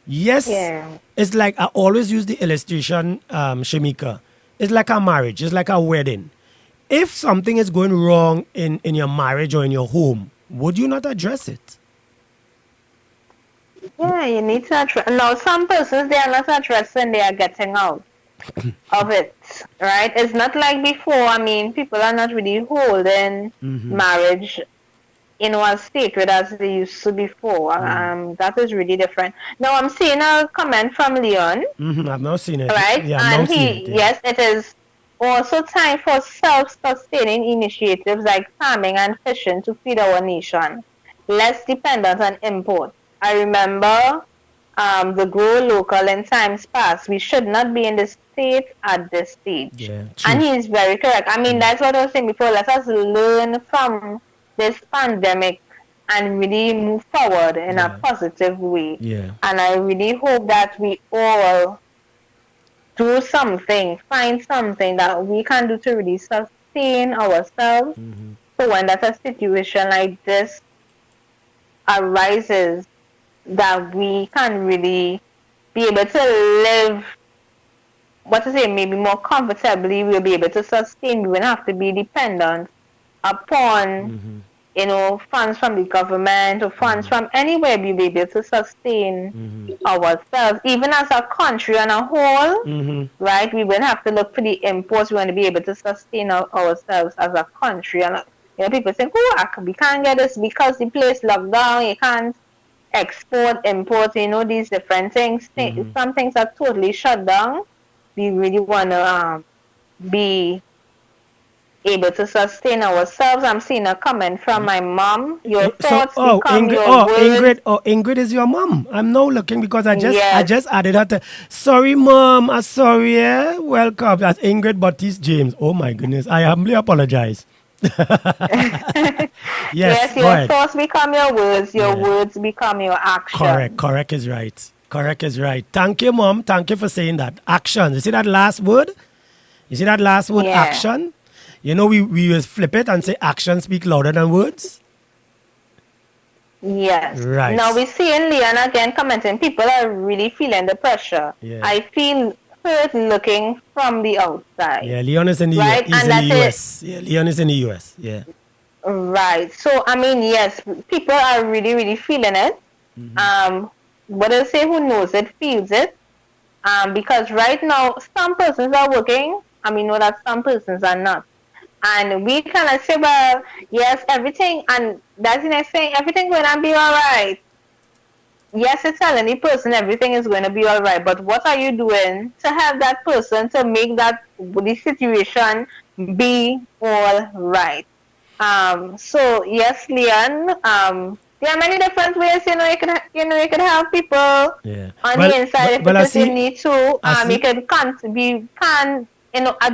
Yes, Yeah. it's like I always use the illustration, Shamika. It's like a marriage, it's like a wedding. If something is going wrong in your marriage or in your home, would you not address it? Yeah, you need to address. Now, some persons, they are not addressing, they are getting out of it, right? It's not like before. I mean, people are not really holding marriage as sacred as they used to before. That is really different. Now, I'm seeing a comment from Leon, I've not seen it. right? Yeah, I've And not seen it. Yeah. yes, it is also time for self-sustaining initiatives like farming and fishing to feed our nation, less dependent on import. I remember the grow local in times past. We should not be in this state at this stage. Yeah, true. And he is very correct. I mean, that's what I was saying before. Let us learn from this pandemic and really move forward in a positive way. Yeah. And I really hope that we all do something, find something that we can do to really sustain ourselves. So when that a situation like this arises, that we can really be able to live, maybe more comfortably. We'll be able to sustain. We won't have to be dependent upon, funds from the government or funds from anywhere. We'll be able to sustain ourselves, even as a country on a whole, right? We won't have to look for the imports. We want to be able to sustain ourselves as a country. And people think, we can't get this because the place locked down. You can't export, import, these different things. Some things are totally shut down. We really want to be able to sustain ourselves. I'm seeing a comment from my mom. Your thoughts become Ingrid, your words. Ingrid is your mom. I'm now looking because I Yes. just added her to. Sorry, mom. I'm sorry. Yeah? Welcome. That's Ingrid Baptiste James. Oh my goodness. I humbly apologize. Yes, go Your ahead. thoughts become your words. Your words become your action. Correct is right. Correct is right. Thank you, mom. Thank you for saying that. Action. You see that last word? Yeah. Action? We will flip it and say action speak louder than words. Yes. Right. Now we're seeing Leon again commenting. People are really feeling the pressure. Yeah. I feel hurt looking from the outside. Yeah, Leon is in the Right, he's and in the that's US. Yeah, Leon is in the US. Yeah. Right. So I mean, yes, people are really, really feeling it. What I say, who knows it, feels it. Because right now some persons are working, and we know that some persons are not. And we cannot say, well, yes, everything, and that's the next thing, everything going to be all right. yes, you're telling the person everything is going to be all right, but what are you doing to help that person to make that the situation be all right? So yes, Leon. There are many different ways. You can help people Yeah. on Well, the inside if well, it I is you see. need to. I You see. can.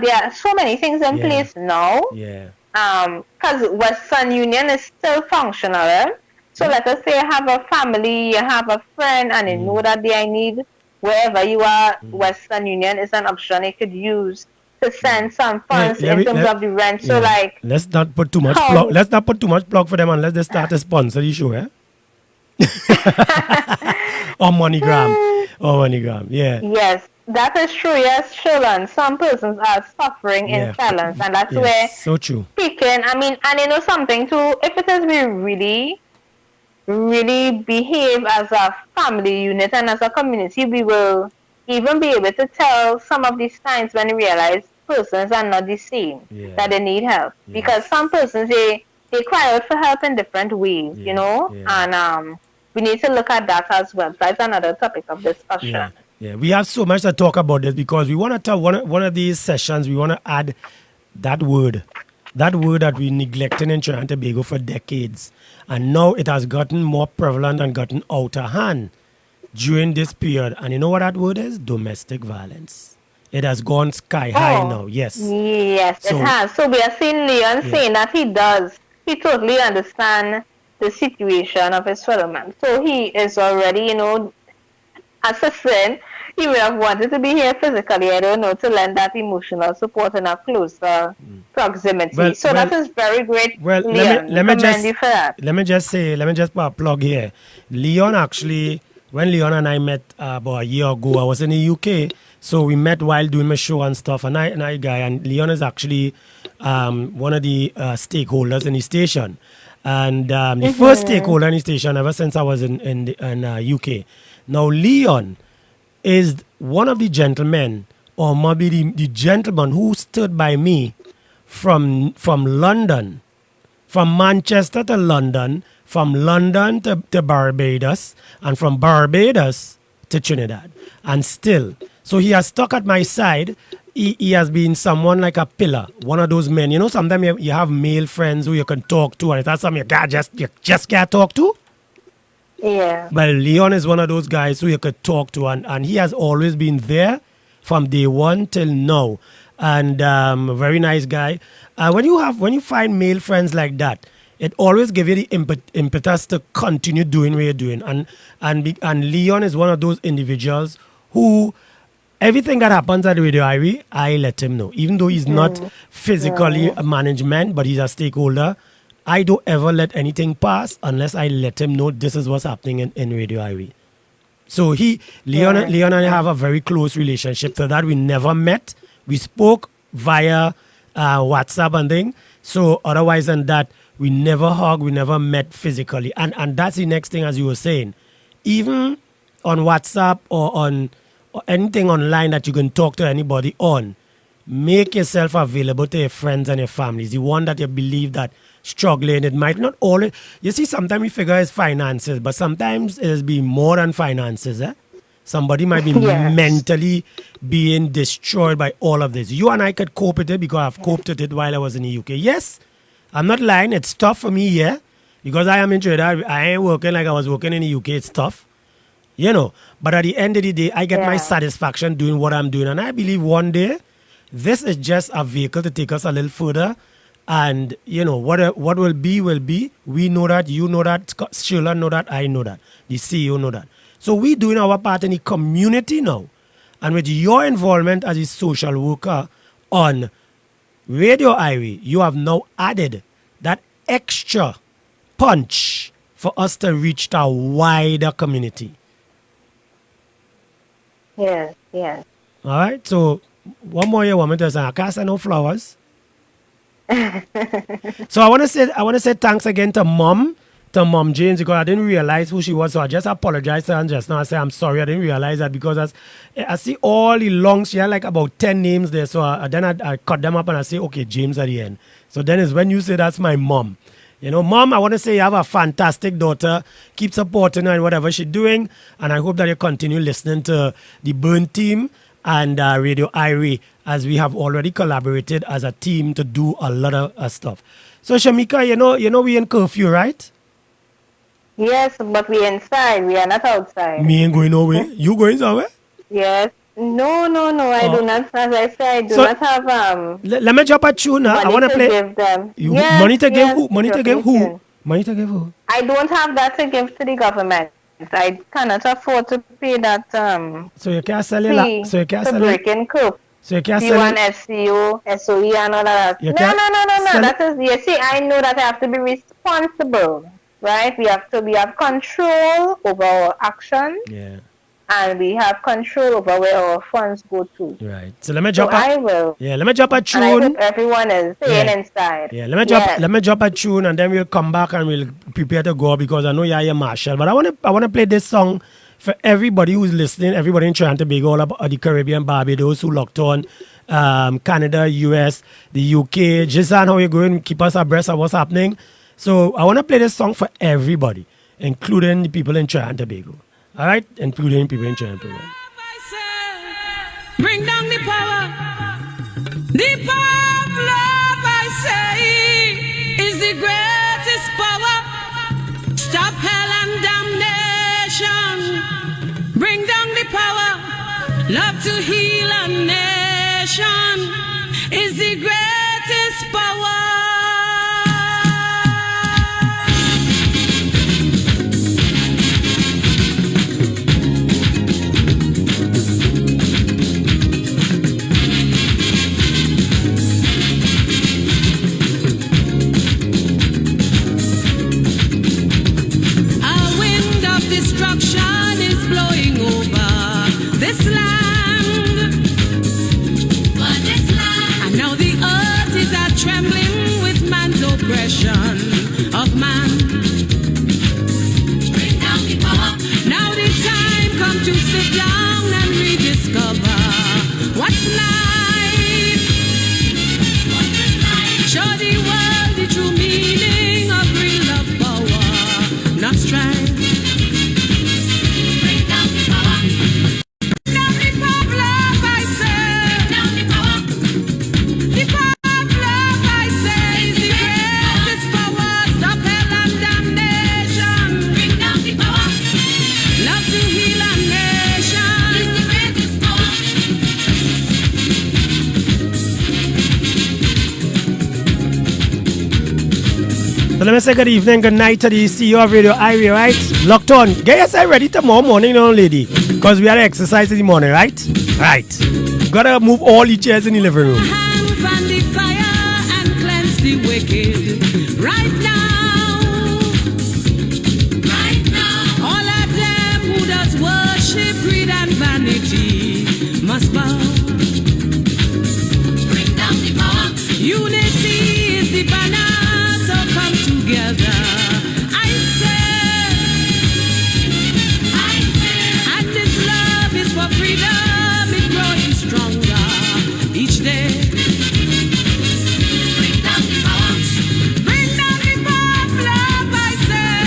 There are so many things in Yeah. place now. Yeah. Because Western Union is still functional. So Yeah. let us say you have a family, you have a friend, and you know Mm. that they need wherever you are. Western Union is an option you could use to send some Hey, funds in terms of the rent. So yeah. like Let's not put too much plug. how Let's not put too much plug for them unless they start to sponsor the show, eh? Or MoneyGram. Or MoneyGram. Yeah. yes, that is true. Yes, Sherland. Some persons are suffering in Yeah. silence, and that's Yes. where So true. speaking. I mean, and something too. If it is we really behave as a family unit and as a community, we will even be able to tell some of these times when we realize persons are not the same, Yeah. that they need help. Because Yes. some persons they cry out for help in different ways, Yeah. Yeah. and we need to look at that as well. That's another topic of discussion. Yeah. Yeah. We have so much to talk about this because we want to talk one of these sessions. We want to add that word. That word that we neglected in Trinidad and Tobago for decades. And now it has gotten more prevalent and gotten out of hand during this period. And you know what that word is? Domestic violence. It has gone sky high now. Yes. Yes, So- it has. So we are seeing Leon saying that he totally understand the situation of his fellow man. So he is already, as a friend, he would have wanted to be here physically, I don't know, to lend that emotional support in a closer proximity. Well- so well- that is very great, Well, Leon. let me Commend just you for that. let me just put a plug here. Leon actually, when Leon and I met about a year ago, I was in the UK, so we met while doing my show and stuff. And Leon is actually one of the stakeholders in the station, and the first stakeholder in the station ever since I was in UK. Now Leon is one of the gentlemen, or maybe the gentleman who stood by me from London, from Manchester to London, from London to Barbados, and from Barbados to Trinidad. And still, so he has stuck at my side. He has been someone like a pillar, one of those men. Sometimes you have male friends who you can talk to, and that's something you just can't talk to. Yeah. Well, Leon is one of those guys who you could talk to, and he has always been there from day one till now. And a very nice guy. When you find male friends like that, it always gives you the impetus to continue doing what you're doing. And Leon is one of those individuals who everything that happens at Radio Ivy, I let him know. Even though he's not physically a management, but he's a stakeholder. I don't ever let anything pass unless I let him know this is what's happening in Radio Ivy. So Leon and I have a very close relationship. So that we never met. We spoke via WhatsApp and thing. So otherwise than that, we never hugged, we never met physically. And that's the next thing, as you were saying. Even on WhatsApp or anything online that you can talk to anybody on, make yourself available to your friends and your families. The one that you believe that struggling, it might not always, you see, sometimes we figure it's finances, but sometimes it'll be more than finances. Somebody might be Yes. mentally being destroyed by all of this. You and I could cope with it because I've coped with it while I was in the UK. Yes, I'm not lying. It's tough for me here because I am in Trinidad. I ain't working like I was working in the UK. It's tough. But at the end of the day, I get my Yeah. satisfaction doing what I'm doing. And I believe one day, this is just a vehicle to take us a little further. And, what will be, will be. We know that, you know that, Sheila know that, I know that, the CEO know that. So we doing our part in the community now. And with your involvement as a social worker on Radio Ivy, you have now added that extra punch for us to reach a wider community. Yes. Yes. All right. So one more year, want me to say, I can't say no flowers. So I want to say thanks again to Mom James, because I didn't realize who she was. So I just apologize to her and just now I say I'm sorry. I didn't realize that because I see all the long, she had like about 10 names there. So then I cut them up and I say, okay, James at the end. So then is when you say that's my mom. You know, Mom, I want to say you have a fantastic daughter. Keep supporting her in whatever she's doing. And I hope that you continue listening to the Burn team and Radio Irie, as we have already collaborated as a team to do a lot of stuff. So, Shamika, you know we in curfew, right? Yes, but we inside. We are not outside. Me ain't going nowhere. You going somewhere? Yes. No. I do not. As I said, I do So, not have Let me drop a tune. I money want to to play. give them. You, Yes, money to give yes, who? Money to give who? Money to give who? I don't have that to give to the government. I cannot afford to pay that So you can't sell fee it. So you can't to sell break it. in coop. So you can't sell C1, it. SCO, SOE and all that. You No. can't sell That is, you see, I know that I have to be responsible, right? We have control over our actions. Yeah. And we have control over where our funds go to. Right. So let me So drop I will. Yeah, let me drop a And I tune. hope everyone is staying Yeah. inside. Yeah, let Yes. me drop a tune and then we'll come back and we'll prepare to go because I know you're here, Marshall. But I wanna play this song for everybody who's listening, everybody in Trinidad and Tobago, all about the Caribbean, Barbados who locked on, Canada, US, the UK. Jason, how you going? Keep us abreast of what's happening. So I wanna play this song for everybody, including the people in Trinidad and Tobago. All right, including people in Trinidad and Tobago. Bring down the power. The power of love, I say, is the greatest power. Stop hell and damnation. Bring down the power. Love to heal a nation is the greatest power. Destruction is blowing over this land. And now the earth is trembling with man's oppression of man. Now the time come to sit down and rediscover what's life. Show the world the true meaning of real love, power, not strife. So let me say good evening, good night to the CEO of Radio Irie, right? Locked on. Get yourself ready tomorrow morning, young lady. Because we had to exercise in the morning, right? Right. Gotta move all the chairs in the living room. Fan the fire and cleanse the wicked. Right now. All of them who does worship, greed and vanity must bow. Bring down the power. Unity is the banner. Come together, I say, and this love is for freedom, it's growing stronger each day. Bring down the power of love, I say.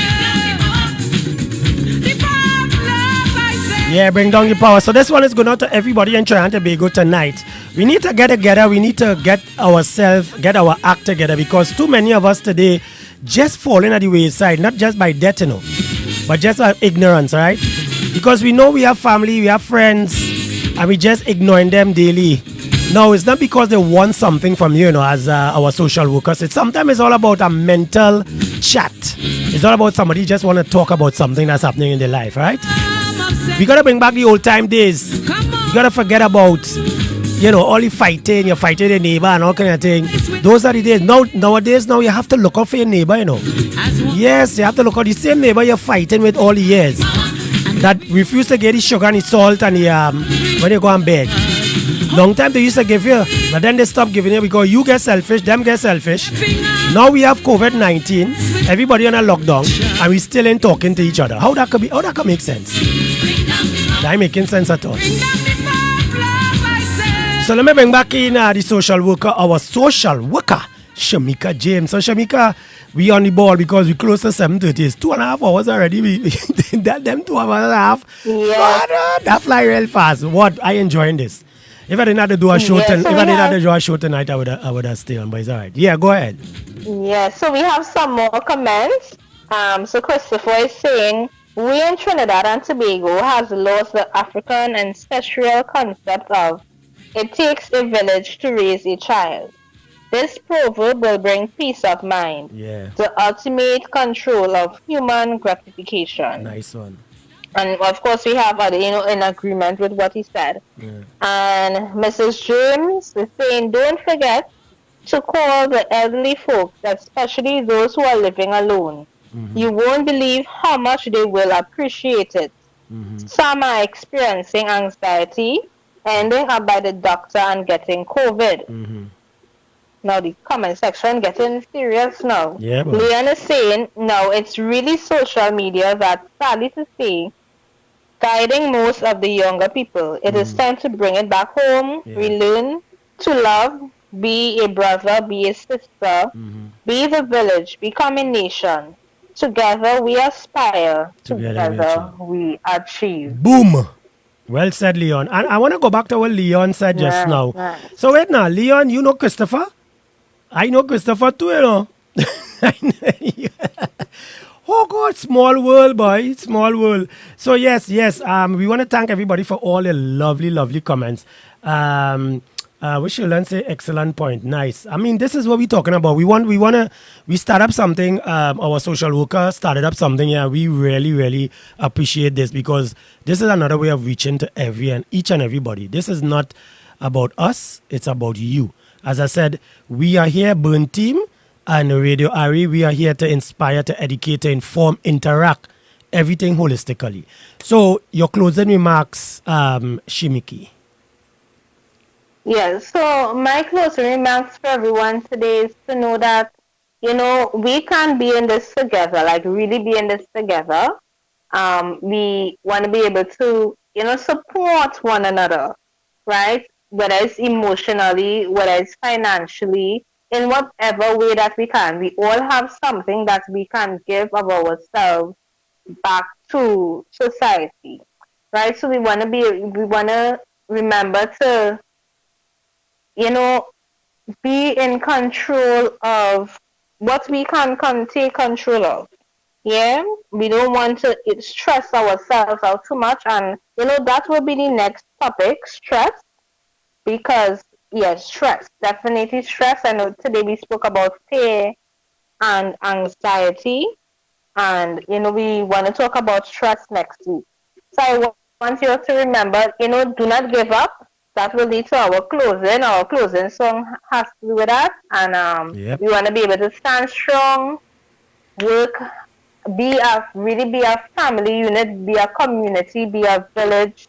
The power of love, I say. Yeah, bring down the power. So this one is going out to everybody in Trinidad and Tobago tonight. We need to get together. We need to get our act together because too many of us today just falling at the wayside, not just by death, but just our ignorance, right? Because we know we have family, we have friends, and we just ignoring them daily. No, it's not because they want something from you, as our social workers. Sometimes it's all about a mental chat. It's all about somebody just want to talk about something that's happening in their life, right? We got to bring back the old time days. You got to forget about all the fighting, you're fighting your neighbor and all kind of thing. Those are the days. Nowadays, you have to look out for your neighbor, Yes, you have to look out the same neighbor you're fighting with all the years. That refuse to get the sugar and the salt and the, when you go and beg. Long time they used to give you, but then they stopped giving you because you get selfish, them get selfish. Now we have COVID-19, everybody on a lockdown, and we still ain't talking to each other. How that can make sense? That ain't making sense at all. So let me bring back in the social worker, our social worker, Shamika James. So Shamika, we on the ball because we close to 7:30. It's 2.5 hours already. That them 2 hours and a half. Yes. Father, that fly real fast. What I enjoying this. If I didn't have to do a show Yes. if I didn't have to do a show tonight, I would have stayed on. But it's all right. Yeah, go ahead. So we have some more comments. So Christopher is saying, we in Trinidad and Tobago has lost the African ancestral concept of it takes a village to raise a child. This proverb will bring peace of mind, Yeah, the ultimate control of human gratification. nice one. And of course, we have in agreement with what he said. Yeah. And Mrs. James is saying, don't forget to call the elderly folks, especially those who are living alone. You won't believe how much they will appreciate it. Some are experiencing anxiety, ending up by the doctor and getting COVID. Now the comment section getting serious now. Yeah, boy. Leon is saying, no, it's really social media that, sadly to say, guiding most of the younger people. It is time to bring it back home. Yeah. We learn to love, be a brother, be a sister, be the village, become a nation. Together we aspire. Together we achieve. Boom. Well said, Leon. And I want to go back to what Leon said just now. Right. So wait now, Leon, you know Christopher? I know Christopher too, you know. Oh God, small world, boy, small world. So yes, we want to thank everybody for all the lovely comments. We should learn say excellent point. Nice. I mean, this is what we're talking about. We start up something. Our social worker started up something. Yeah, we really appreciate this because this is another way of reaching to each and everybody. This is not about us. It's about you. As I said, we are here, Burn Team and Radio Ari. We are here to inspire, to educate, to inform, interact, everything holistically. So your closing remarks, Shimiki. Yes, so my closing remarks for everyone today is to know that, we can be in this together, like really be in this together. We want to be able to, support one another, right? Whether it's emotionally, whether it's financially, in whatever way that we can. We all have something that we can give of ourselves back to society, right? So we want to remember to, be in control of what we can take control of. Yeah, we don't want to stress ourselves out too much, and that will be the next topic, stress. Because yes, stress, definitely stress. I know today we spoke about fear and anxiety, and we want to talk about stress next week. So I want you to remember, do not give up. That will lead to our closing. Our closing song has to do with that. And we want to be able to stand strong, work, really be a family unit, be a community, be a village.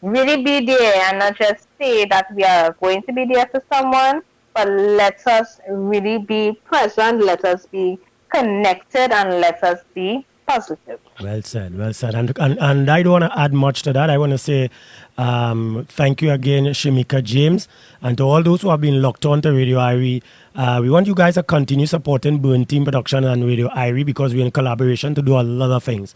Really be there and not just say that we are going to be there for someone, but let us really be present, let us be connected, and let us be positive. Well said. And I don't want to add much to that. I want to say thank you again, Shimika James, and to all those who have been locked on to Radio Irie. We want you guys to continue supporting Burn Team Production and Radio Irie because we're in collaboration to do a lot of things.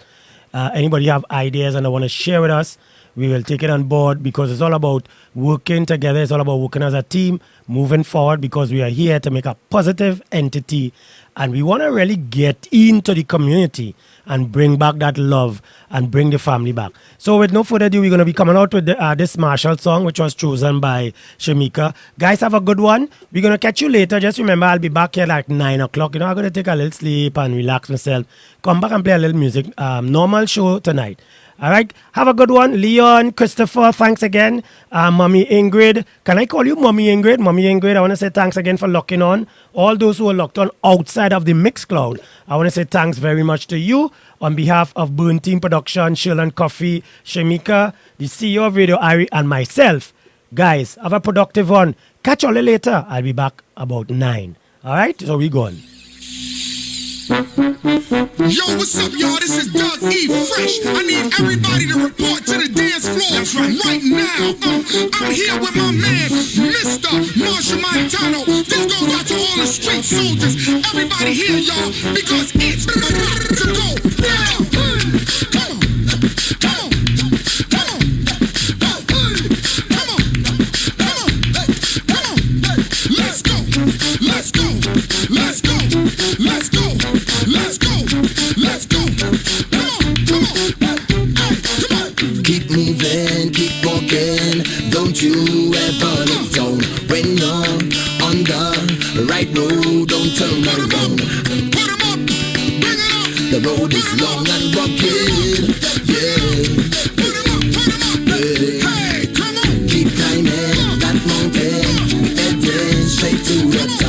Anybody have ideas and they want to share with us, we will take it on board because it's all about working together. It's all about working as a team, moving forward because we are here to make a positive entity and we want to really get into the community and bring back that love and bring the family back. So with no further ado, we're going to be coming out with this Marshall song, which was chosen by Shamika. Guys, have a good one. We're going to catch you later. Just remember, I'll be back here like 9 o'clock. I'm going to take a little sleep and relax myself. Come back and play a little music. Normal show tonight. All right. Have a good one. Leon, Christopher, thanks again. Mommy Ingrid. Can I call you Mommy Ingrid? Mommy Ingrid, I want to say thanks again for locking on. All those who are locked on outside of the Mixcloud, I want to say thanks very much to you. On behalf of Burn Team Production, Shirlan Coffee, Shamika, the CEO of Radio Irie, and myself. Guys, have a productive one. Catch you all later. I'll be back about 9. All right. So we gone. Yo, what's up, y'all? This is Doug E. Fresh. I need everybody to report to the dance floor right now. I'm here with my man, Mr. Marshall Montano. This goes out to all the street soldiers. Everybody here, y'all, because it's about to go down. Come on, come on, come on, come on, come on, come on. Let's go, let's go, let's go, let's go, let's go, let's go. Come on, come on, hey, come on. Keep moving, keep walking. Don't you ever look down. When you're on the right road, don't turn around. Put 'em up, bring it up. The road is long and rugged. Yeah, Put 'em up, yeah. hey, come on. Keep climbing that mountain. Heading straight to the top.